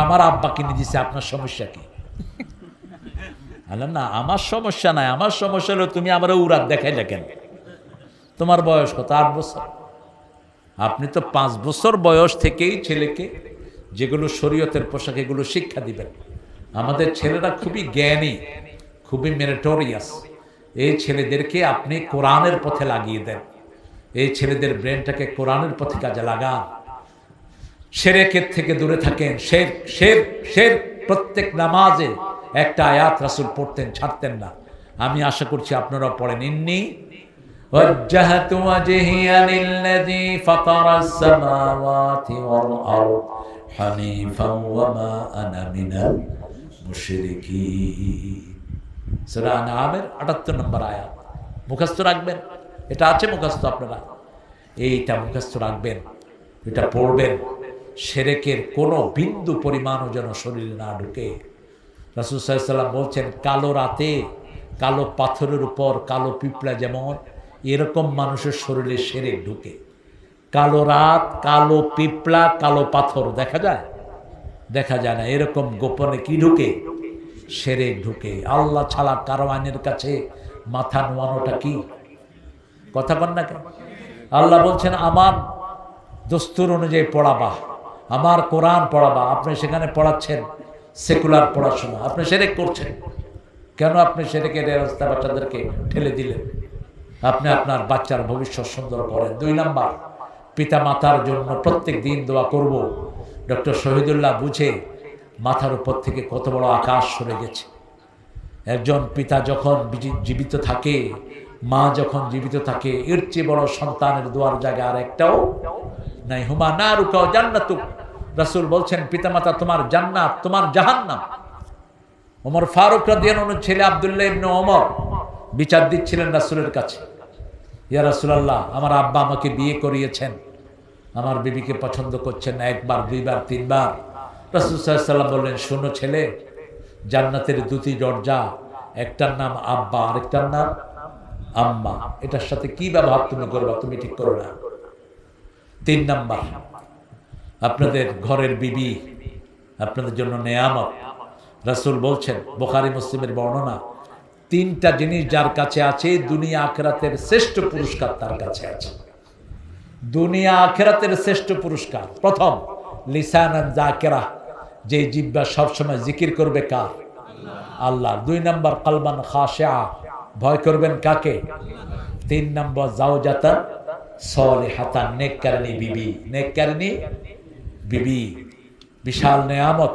আমার আব্বা কিনে দিছে, আপনার সমস্যা কি? না, আমার সমস্যা নাই, আমার সমস্যা হলো তুমি আমার উড়াত দেখাইলে কেন? তোমার বয়স কত? 8 বছর। আপনি তো 5 বছর বয়স থেকেই ছেলেকে যেগুলো শরীয়তের পোশাক, এগুলো শিক্ষা দিবেন। আমাদের ছেলেরা খুবই জ্ঞানী, খুবই মেরিটোরিয়াস। এই ছেলেদেরকে আপনি কোরআনের পথে লাগিয়ে দেন, এই ছেলেদের ব্রেনটাকে কোরআনের পথে কাজে লাগান। শিরকের থেকে দূরে থাকেন। শের প্রত্যেক নামাজে একটা আয়াত রাসূল পড়তেন, ছাড়তেন না। আমি আশা করছি আপনারা পড়েন। ইন্নী ওয়াজ্জাহতু ওয়াজহিয়া লিল্লাযী ফাতারাস সামাওয়াতি ওয়াল আরদ হানিফাও ওয়া মা আনা মিনাল মুশরিকিন। সূরা আনআমের ৭৮ নম্বর আয়াত মুখস্থ রাখবেন। এটা আছে মুখস্থ, আপনারা এইটা মুখস্থ রাখবেন, এটা পড়বেন। শিরকের কোনো বিন্দু পরিমাণও যেন শরীরে না ঢুকে। রাসূল সাল্লাল্লাহু আলাইহি ওয়াসাল্লাম বলছেন, কালো রাতে কালো পাথরের উপর কালো পিঁপড়া যেমন, এরকম মানুষের শরীরে শিরক ঢুকে। কালো রাত, কালো পিঁপড়া, কালো পাথর দেখা যায়? দেখা যায় না। এরকম গোপনে কি ঢুকে? শিরক ঢুকে। আল্লাহ ছাড়া কারো আইনের কাছে মাথা নোয়ানোটা কি কথা বল না কেন? আল্লাহ বলছেন আমার দস্তুর অনুযায়ী পড়াবা, আমার কোরআন পড়াবা। আপনি সেখানে পড়াচ্ছেন সেকুলার পড়াশোনা, আপনি শিরক করছেন। কেন আপনি শিরকের রাস্তা বাচ্চাদেরকে ঠেলে দিলেন? আপনি আপনার বাচ্চার ভবিষ্যৎ সুন্দর করেন। 2 নাম্বার, পিতা মাতার জন্য প্রত্যেক দিন দোয়া করব। ডক্টর শহীদুল্লাহ বুঝে মাথার উপর থেকে কত বড় আকাশ সরে গেছে। একজন পিতা যখন জীবিত থাকে, মা যখন জীবিত থাকে, এর চেয়ে বড় সন্তানের দোয়ার জায়গা আর একটাও নাই। হুমা নারুকা ওয়া জান্নাতুক। রাসূল বলছেন পিতামাতা তোমার জান্নাত, তোমার জাহান্নাম। ওমর ফারুক রাদিয়াল্লাহু আনহু ছেলে আব্দুল্লাহ ইবনে ওমর বিচার দিচ্ছিলেন রাসূলের কাছে। ইয়া রাসূলুল্লাহ, আমার আব্বা আমাকে বিয়ে করিয়েছেন, আমার বিবিকে পছন্দ করছেন না, 1 বার 2 বার 3 বার। রাসূল সাল্লাল্লাহু আলাইহি ওয়াসাল্লাম বললেন, শোনো ছেলে, জান্নাতের 2টি দরজা, একটার নাম আব্বা, আরেকটার নাম আম্মা। এটার সাথে কি ব্যবহার তুমি করবা তুমি ঠিক করো না। 3 নাম্বার, আপনাদের ঘরের বিবি আপনাদের জন্য নেয়ামত। রাসূল বলছেন, বুখারী মুসলিমের বর্ণনা, 3টা জিনিস যার কাছে আছে, দুনিয়া আখিরাতের শ্রেষ্ঠ পুরস্কার তার কাছে আছে। দুনিয়া আখিরাতের শ্রেষ্ঠ পুরস্কার। প্রথম, লিসানান যাকিরা, যে জিহ্বা সবসময় জিকির করবে কার? আল্লাহ। 2 নাম্বার, কলবান খাশিআ, ভয় করবেন কাকে? 3 নাম্বার, জাওজাতান সালিহাতান, নেককারিনী বিবি। নেককারিনী বিবি বিশাল নেয়ামত।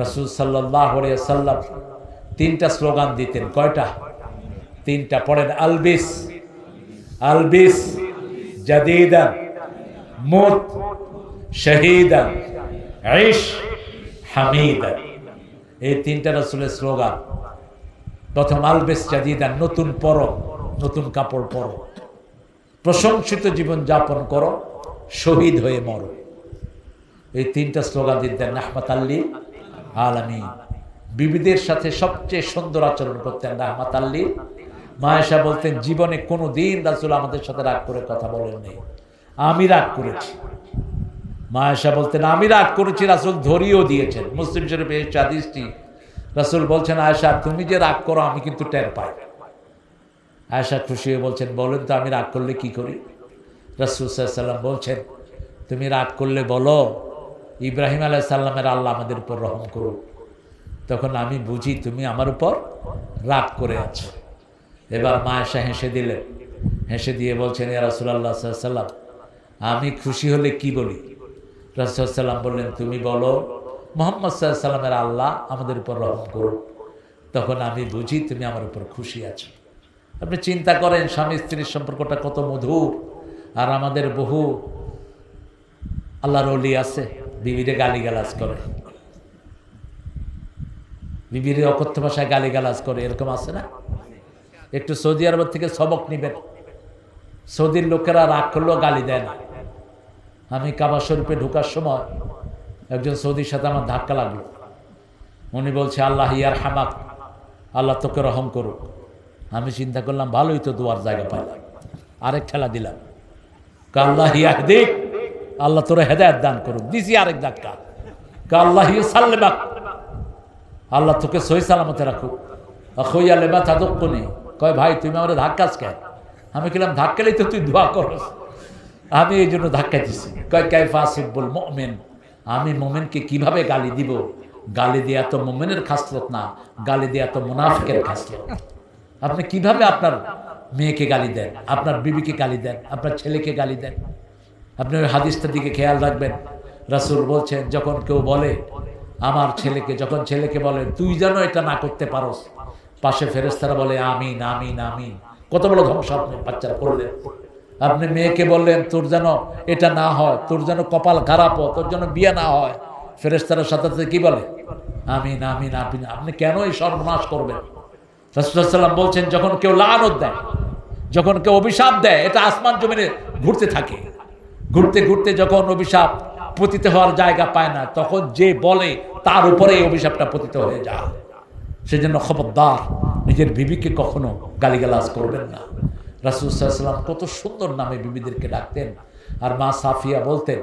রাসূল সাল্লাল্লাহু আলাইহি ওয়াসাল্লাম 3টা স্লোগান দিতেন। কয়টা? 3টা পড়েন। আলবিস, আলবিস জাদীদান, মুত শহীদান, ঈশ হামিদান। এই 3টা রাসূলের স্লোগান। প্রথম, আলবিস জাদীদান, নতুন পরো, নতুন কাপড় পরো, প্রশংসিত জীবন যাপন করো, শহীদ হয়ে মরো। এই 3টা স্লোগান দিতেন রাহমাতাল লিল আলামিন। বিবিদের সাথে সবচেয়ে সুন্দর আচরণ করতেন রাহমাতাল লিল। মা আয়েশা বলতেন, জীবনে কোনো দিন রাসূল আমাদের সাথে রাগ করে কথা বলেননি, আমি রাগ করেছি। মা আয়েশা বলতেন, আমি রাগ করেছি, রাসূল ধরিয়েও দিয়েছেন। মুসলিম শরীফে এই হাদিসটি, রাসূল বলছেন, আয়েশা তুমি যে রাগ করো আমি কিন্তু টের পাই। আয়েশা খুশি হয়ে বলছেন, বলেন তো আমি রাগ করলে কি করি? রাসূল সাল্লাল্লাহু আলাইহি ওয়াসাল্লাম বলছেন, তুমি রাগ করলে বলো, ইব্রাহিম আলাইহিস সালামের আল্লাহ আমাদের উপর রহম করুক। তখন আমি বুঝি তুমি আমার উপর রাগ করে আছো। এবার মা আয়েশা হেসে দিলেন, হেসে দিয়ে বলছেন, ইয়া রাসূলুল্লাহ সাল্লাল্লাহু আলাইহি ওয়াসাল্লাম, আমি খুশি হলে কি বলি? রাসূল সাল্লাল্লাহু আলাইহি ওয়াসাল্লাম বললেন, তুমি বলো মুহাম্মদ সাল্লাল্লাহু আলাইহি ওয়াসাল্লামের আল্লাহ আমাদের উপর রহম করুক। তখন আমি বুঝি তুমি আমার উপর খুশি আছো। আপনি চিন্তা করেন স্বামী স্ত্রীর সম্পর্কটা কত মধুর। আর আমাদের বহু আল্লাহর ওলি আছে, বিবিরে গালিগালাজ করে, বিবিরে অকথ্য ভাষায় গালিগালাজ করে, এরকম আছে না? একটু সৌদি আরব থেকে সবক নিবেন। সৌদির লোকেরা রাগ করলেও গালি দেয় না। আমি কাবা শরীফে ঢোকার সময় একজন সৌদির সাথে আমার ধাক্কা লাগলো। উনি বলছে, আল্লাহ ইয়ার হামাক, আল্লাহ তোকে রহম করুক। আমি চিন্তা করলাম ভালোই তো দোয়ার জায়গা পাইলাম, আরেক ঠেলা দিলাম, আল্লাহ ইয়াহদিক, আল্লাহ তোরা হেদায়েত দান করুক। দিছি আরেক ধাক্কা, আল্লাহ ইউসাল্লিমাক, আল্লাহ তোকে সহি সালামতে রাখুক। আখুইয়া লেবা তাদুক্কুনি, কয় ভাই তুমি আমার ধাক্কাস কেন? আমি বললাম ধাক্কালেই তো তুই দোয়া করস, আমি এই জন্য ধাক্কা দিছি। কয় কাইফা আসিবুল মুমিন, আমি মোমেনকে কিভাবে গালি দিব? গালি দেয়া তো মোমেনের খাসলত না, গালি দেয়া তো মুনাফিকের খাসলত। আপনি কিভাবে আপনার মেয়েকে গালি দেন, আপনার বিবিকে গালি দেন, আপনার ছেলেকে গালি দেন? আপনি ওই হাদিসটার দিকে খেয়াল রাখবেন। রাসূল বলছেন, যখন কেউ বলে আমার ছেলেকে, যখন ছেলেকে বলে তুই যেন এটা না করতে পারোস, পাশে ফেরেশতারা বলে আমিন আমিন আমিন। কত বড় ধ্বংস আপনি বাচ্চারা করলেন। আপনি মেয়েকে বললেন তোর যেন এটা না হয়, তোর যেন কপাল খারাপ হয়, তোর যেন বিয়ে না হয়, ফেরেশতারা সাথে সাথে কি বলে? আমিন আমিন আমিন। আপনি কেন এই সর্বনাশ করবেন? রাসূল সাল্লাল্লাহু আলাইহি ওয়াসাল্লাম বলছেন, যখন কেউ লানত দেয়, যখন কেউ অভিশাপ দেয়, এটা আসমান জমিনে ঘুরতে থাকে। ঘুরতে ঘুরতে যখন অভিশাপ পতিত হওয়ার জায়গা পায় না, তখন যে বলে তার উপরে এই অভিশাপটা পতিত হয়ে যায়। সেজন্য খবরদার, নিজের বিবিকে কখনো গালিগালাজ করবেন না। রাসূল সাল্লাল্লাহু আলাইহি ওয়াসাল্লাম কত সুন্দর নামে বিবিদেরকে ডাকতেন। আর মা সাফিয়া বলতেন,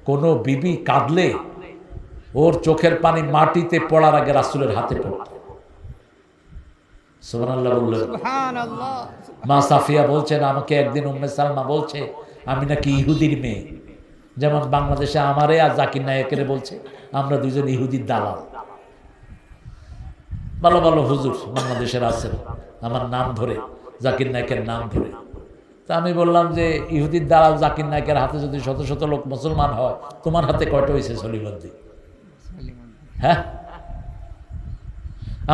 কোনো বিবি কাঁদলে ওর চোখের পানি মাটিতে পড়ার আগে রাসূলের হাতে পড়ত। সুবহানাল্লাহ বললেন। সুবহানাল্লাহ। মা সাফিয়া বলছেন, আমাকে একদিন উম্মে সালমা বলছে আমি নাকি ইহুদির মেয়ে। যেমন বাংলাদেশে আমারে আর জাকির নায়েকের বলছে আমরা দুজন ইহুদির দালাল। ভালো ভালো হুজুর বাংলাদেশের আছেন, আমার নাম ধরে, জাকির নায়েকের নাম ধরে। তা আমি বললাম যে ইহুদির দালাল জাকির নায়েকের হাতে যদি শত শত লোক মুসলমান হয়, তোমার হাতে কয়টা হয়েছে সলিমদ্দি? হ্যাঁ,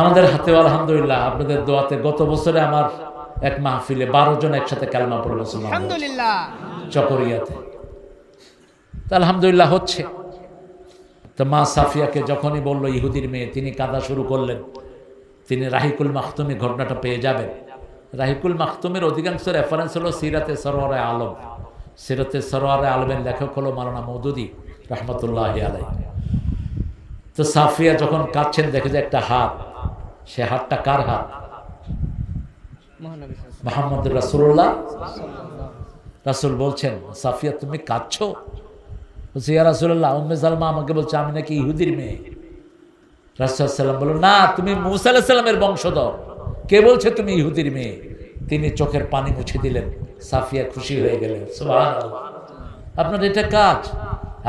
আমাদের হাতেও আলহামদুলিল্লাহ আপনাদের দোয়াতে গত বছরে আমার এক মাহফিলে 12 জন একসাথে কালেমা পড়ে মুসলমান হয়েছে, আলহামদুলিল্লাহ। চকরিয়াতে। তা আলহামদুলিল্লাহ হচ্ছে। তো মা সাফিয়াকে যখনই বলল ইহুদির মেয়ে, তিনি কাঁদা শুরু করলেন। তিনি রাহিকুল মাখতুমি ঘটনাটা পেয়ে যাবেন। রাহিকুল মাখতুমের অধিকাংশ রেফারেন্স হলো সিরাতে সরওয়ারে আলম। সিরাতে সরওয়ারে আলমের লেখক হলো মাওলানা মওদুদী রহমতুল্লাহি আলাইহি। তো সাফিয়া যখন কাঁদছেন, দেখে যে একটা হাত, সে হাতটা কার হাত? মহানবী মুহাম্মদ রাসূলুল্লাহ। রাসূল বলছেন, সাফিয়া তুমি কাঁদছো? বলছে, ইয়া রাসূলুল্লাহ, উম্মে সালমা আমাকে বলছে আমি নাকি ইহুদির মেয়ে। রাসূল সাল্লাল্লাহু আলাইহি ওয়াসাল্লাম বলল, না, তুমি মূসা আলাইহিস সালামের বংশধর। কে বলছে তুমি ইহুদির মেয়ে? তিনি চোখের পানি মুছে দিলেন। সাফিয়া খুশি হয়ে গেলেন। সুবহানাল্লাহ। আপনার এটা কাজ।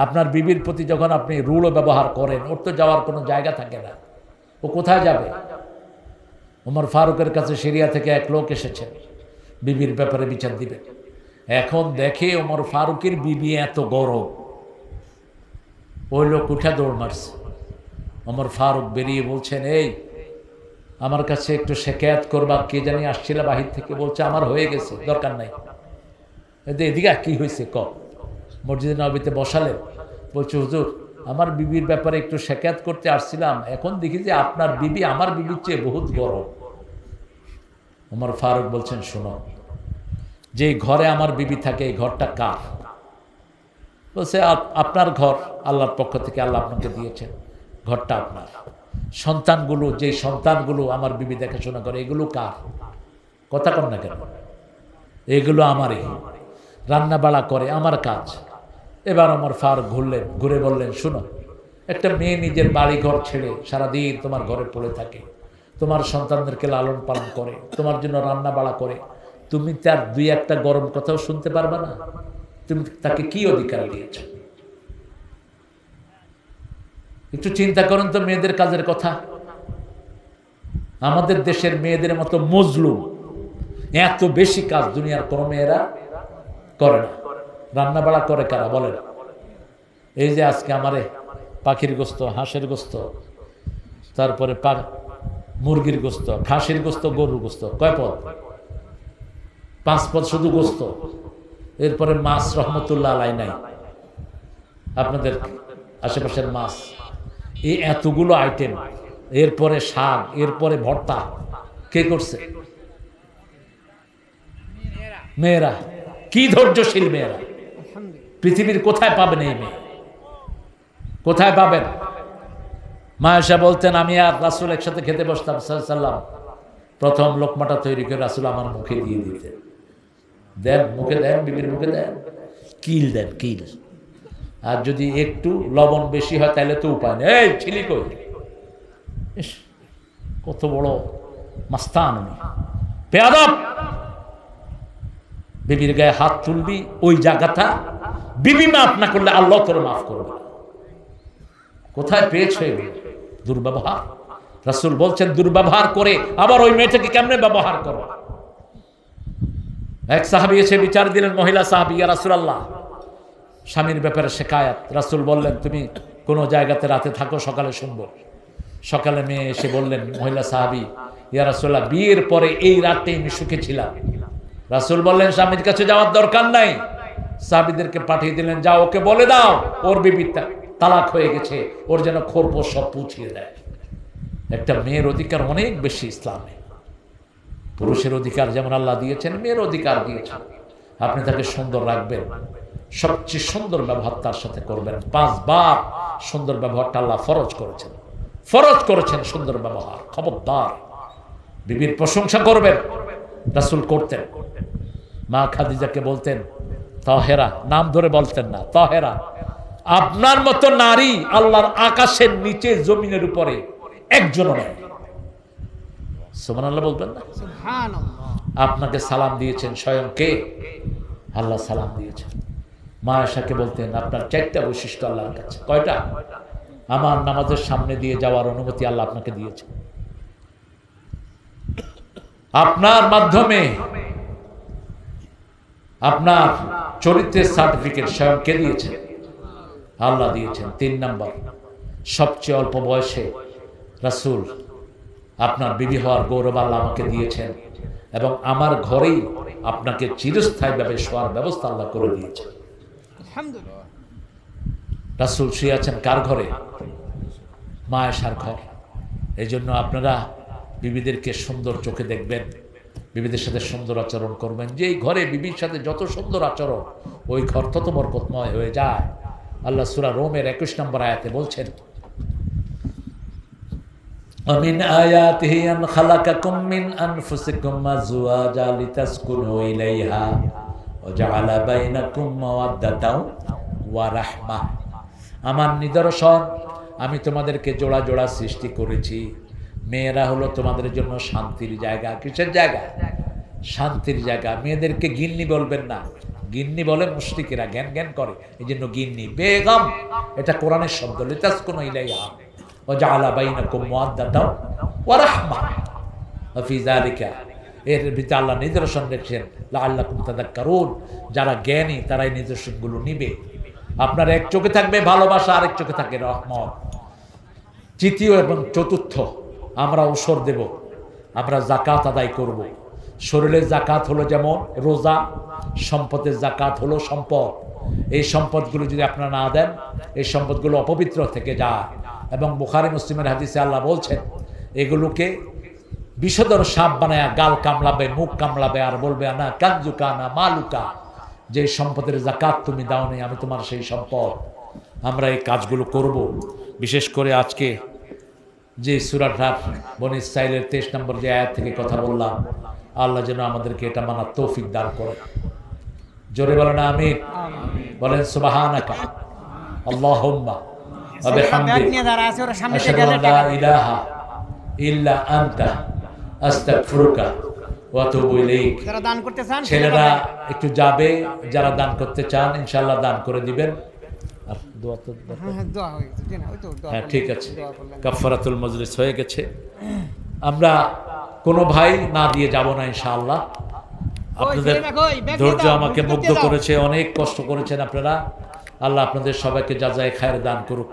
আপনার বিবির প্রতি যখন আপনি রূঢ় ব্যবহার করেন, ওর তো যাওয়ার কোনো জায়গা থাকে না। ও কোথায় যাবে? ওমর ফারুকের কাছে সিরিয়া থেকে এক লোক এসেছে বিবির ব্যাপারে বিচার দিবে। এখন দেখে ওমর ফারুকের বিবি এত গরম, ওই লোক উঠে দৌড় মারছে। ওমর ফারুক বেরিয়ে বলছেন, এই আমার কাছে একটু শেকায়াত করবা, কে জানি আসছিল বাহির থেকে, বলছে আমার হয়ে গেছে, দরকার নাই। এদিকে কি হয়েছে ক? মসজিদে নববীতে বসালেন। বলছে, হুজুর, আমার বিবির ব্যাপারে একটু শেকায়াত করতে আসছিলাম, এখন দেখি যে আপনার বিবি আমার বিবির চেয়ে বহুত গরম। ওমর ফারুক বলছেন, শোনো, যে ঘরে আমার বিবি থাকে এই ঘরটা কার? বলছে, আপনার ঘর, আল্লাহর পক্ষ থেকে আল্লাহ আপনাকে দিয়েছেন, ঘরটা আপনার। সন্তানগুলো, যে সন্তানগুলো আমার বিবি দেখাশোনা করে, এগুলো কার? কথা কন না কেন? এগুলো আমারই, রান্না বাড়া করে, আমার কাজ। এবার ওমর ফারুক ঘুরলেন, ঘুরে বললেন, শুনো, একটা মেয়ে নিজের বাড়ি ঘর ছেড়ে সারাদিন তোমার ঘরে পড়ে থাকে, তোমার সন্তানদেরকে লালন পালন করে, তোমার জন্য রান্না বাড়া করে, তুমি তার দুই একটা গরম কথাও শুনতে পারবে না? তুমি তাকে কি অধিকার দিয়েছ? একটু চিন্তা করুন তো মেয়েদের কাজের কথা। আমাদের দেশের মেয়েদের মতো মজলুম এত বেশি কাজ দুনিয়ার কোনো মেয়েরা করে না। রান্না বাড়া করে কারা বলেন? এই যে আজকে আমারে পাখির গোস্ত, হাঁসের গোস্ত, তারপরে মুরগির গোস্ত, খাসির গোস্ত, গরুর গোস্ত, কয় পদ? 5 পদ শুধু গোস্ত। এরপরে মাছ রহমতুল্লাহ আলাই নাই, আপনাদের আশেপাশের মাছ, এই এতগুলো আইটেম, এরপরে শাক, এরপরে ভর্তা, কে করছে? মেয়েরা। কি ধৈর্যশীল মেয়েরা! পৃথিবীর কোথায় পাবেন এই মেয়ে? কোথায় পাবেন? মা আয়েশা বলতেন, আমি আর রাসূল একসাথে খেতে বসতাম সাল্লাল্লাহু আলাইহি ওয়াসাল্লাম, প্রথম লোকমাটা তৈরি করে রাসূল আমার মুখে দিয়ে দিতেন। দেন, মুখে দেন, বিবির মুখে দেন, কিল দেন, কিল। আর যদি একটু লবণ বেশি হয় তাহলে তো উপায় নেই, এই ছিলি কই। ইস, কত বড় মাস্তান উনি, বেয়াদব! বিবির গায়ে হাত তুলবি, ওই জায়গাটা বিবি মাফ না করলে আল্লাহ তোর মাফ করবে। কোথায় পেয়েছে এগুলো? দুর্ব্যবহার। রাসূল বলছেন দুর্ব্যবহার করে আবার ওই মেয়েটাকে কেমনে ব্যবহার করো। এক সাহাবী এসে বিচার দিলেন, মহিলা সাহাবী, ইয়া রাসূলুল্লাহ, স্বামীর ব্যাপারে শিকায়াত। রাসূল বললেন তুমি কোনো জায়গাতে রাতে থাকো, সকালে শুনবো। সকালে মেয়ে এসে বললেন, মহিলা সাহাবী, ইয়া রাসূলুল্লাহ, বিয়ের পরে এই রাতে আমি সুখে ছিলাম। রাসূল বললেন স্বামীর কাছে যাওয়ার দরকার নাই। সাহাবীদেরকে পাঠিয়ে দিলেন, যাও ওকে বলে দাও ওর বিবি তালাক হয়ে গেছে, ওর যেন খোরপোশ সব পুছিয়ে দেয়। একটা মেয়ের অধিকার অনেক বেশি ইসলামে। পুরুষের অধিকার যেমন আল্লাহ দিয়েছেন, মেয়ের অধিকার দিয়েছেন। আপনি তাকে সুন্দর রাখবেন, সবচেয়ে সুন্দর ব্যবহার তার সাথে করবেন। 5 বার সুন্দর ব্যবহারটা আল্লাহ ফরজ করেছেন সুন্দর ব্যবহার। খবরদার, বিবির প্রশংসা করবেন। রাসূল করতেন। মা খাদিজাকে বলতেন তাহেরা, নাম ধরে বলতেন না, তাহেরা। আপনার মতো নারী আল্লাহর আকাশের নিচে জমিনের উপরে একজনও নেই। সুবহানাল্লাহ বলবেন না? আপনাকে সালাম দিয়েছেন স্বয়ং কে? আল্লাহ সালাম দিয়েছেন। মা আয়েশাকে বলতেন আপনার 4টা বৈশিষ্ট্য আল্লাহর কাছে। কয়টা? আমার নামাজের সামনে দিয়ে যাওয়ার অনুমতি আল্লাহ আপনাকে দিয়েছেন। আপনার মাধ্যমে আপনার চরিত্রের সার্টিফিকেট স্বয়ং কে দিয়েছেন? আল্লাহ দিয়েছেন। 3 নম্বর, সবচেয়ে অল্প বয়সে রাসূল আপনার বিবি হওয়ার গৌরব আল্লাহ আমাকে দিয়েছেন এবং আমার ঘরেই আপনাকে চিরস্থায়ীভাবে শোয়ার ব্যবস্থা আল্লাহ করে দিয়েছেন। আলহামদুলিল্লাহ। রাসূল শুয়ে আছেন কার ঘরে? মা আয়েশার ঘর। এই জন্য আপনারা বিবিদেরকে সুন্দর চোখে দেখবেন, বিবিদের সাথে সুন্দর আচরণ করবেন। যেই ঘরে বিবির সাথে যত সুন্দর আচরণ, ওই ঘর তত বরকতময় হয়ে যায়। আল্লাহ সূরা রোমের 21 নম্বর আয়াতে বলছেন, ومن آياته أن خلقكم من أنفسكم أزواجا لتسكنوا إليها وجعل بينكم مودة ورحمة। আমার নিদর্শন, আমি তোমাদেরকে জোড়া জোড়া সৃষ্টি করেছি। মেয়েরা হলো তোমাদের জন্য শান্তির জায়গা। কিসের জায়গা? শান্তির জায়গা। মেয়েদেরকে গিন্নি বলবেন না। গিন্নি বলে মুশরিকেরা, জ্ঞান জ্ঞান করে, এই জন্য গিন্নি। বেগম এটা কোরআনের শব্দ। লিতাসকুনু ইলাইহা ওয়াজআলা বাইনাকুম মাওয়াদ্দাতাও ওয়া রাহমা ওয়া ফি যালিকা, এর ভিতরে আল্লাহ নিদর্শন রেখেছেন লাআল্লাকুম তাযাক্কারুন। যারা জ্ঞানী তারা এই নিদর্শনগুলো নিবে। আপনার এক চোখে থাকবে ভালোবাসা, আরেক চোখে থাকে রহমত। তৃতীয় এবং চতুর্থ, আমরা ওসর দেব, আমরা যাকাত আদায় করব। শরীরের যাকাত হলো যেমন রোজা, সম্পদের যাকাত হলো সম্পদ। এই সম্পদগুলো যদি আপনারা না দেন, এই সম্পদগুলো অপবিত্র থেকে যায়। এবং বুখারী মুসলিমের হাদিসে আল্লাহ বলছেন এগুলোকে বিষধর সাপ বানায় গাল কামড়াবে, মুখ কামড়াবে, আর বলবে না কানজুকা না মালুকা, যে সম্পদের যাকাত তুমি দাও নি, আমি তোমার সেই সম্পদ। আমরা এই কাজগুলো করব। বিশেষ করে আজকে যে সূরাটার বনী ইসরাঈলের 23 নম্বর যে আয়াত থেকে কথা বললাম, আল্লাহ যেন আমাদেরকে এটা মানার তৌফিক দান করে। জোরে বলেন আমিন। বলেন সুবহানাকা আল্লাহুম্মা ওয়া বিহামদিকা আশহাদু আল্লা ইলাহা ইল্লা আনতা আস্তাগফিরুকা ওয়া আতুবু ইলাইক। যারা দান করতে চান ছেলেরা একটু যাবে, যারা দান করতে চান ইনশাআল্লাহ দান করে দিবেন। আর দোয়া তো দোয়া হয়ে গেছে। জি না, ওই তো দোয়া হ্যাঁ, করলেন, ঠিক আছে। দোয়া করলেন। কাফারাতুল মজলিস হয়ে গেছে। আমরা কোনো ভাই না দিয়ে যাব না ইনশাআল্লাহ। আপনাদের ধৈর্য আমাকে মুগ্ধ করেছে, অনেক কষ্ট করেছেন আপনারা। আল্লাহ আপনাদের সবাইকে জাযায়ে খায়ের দান করুক।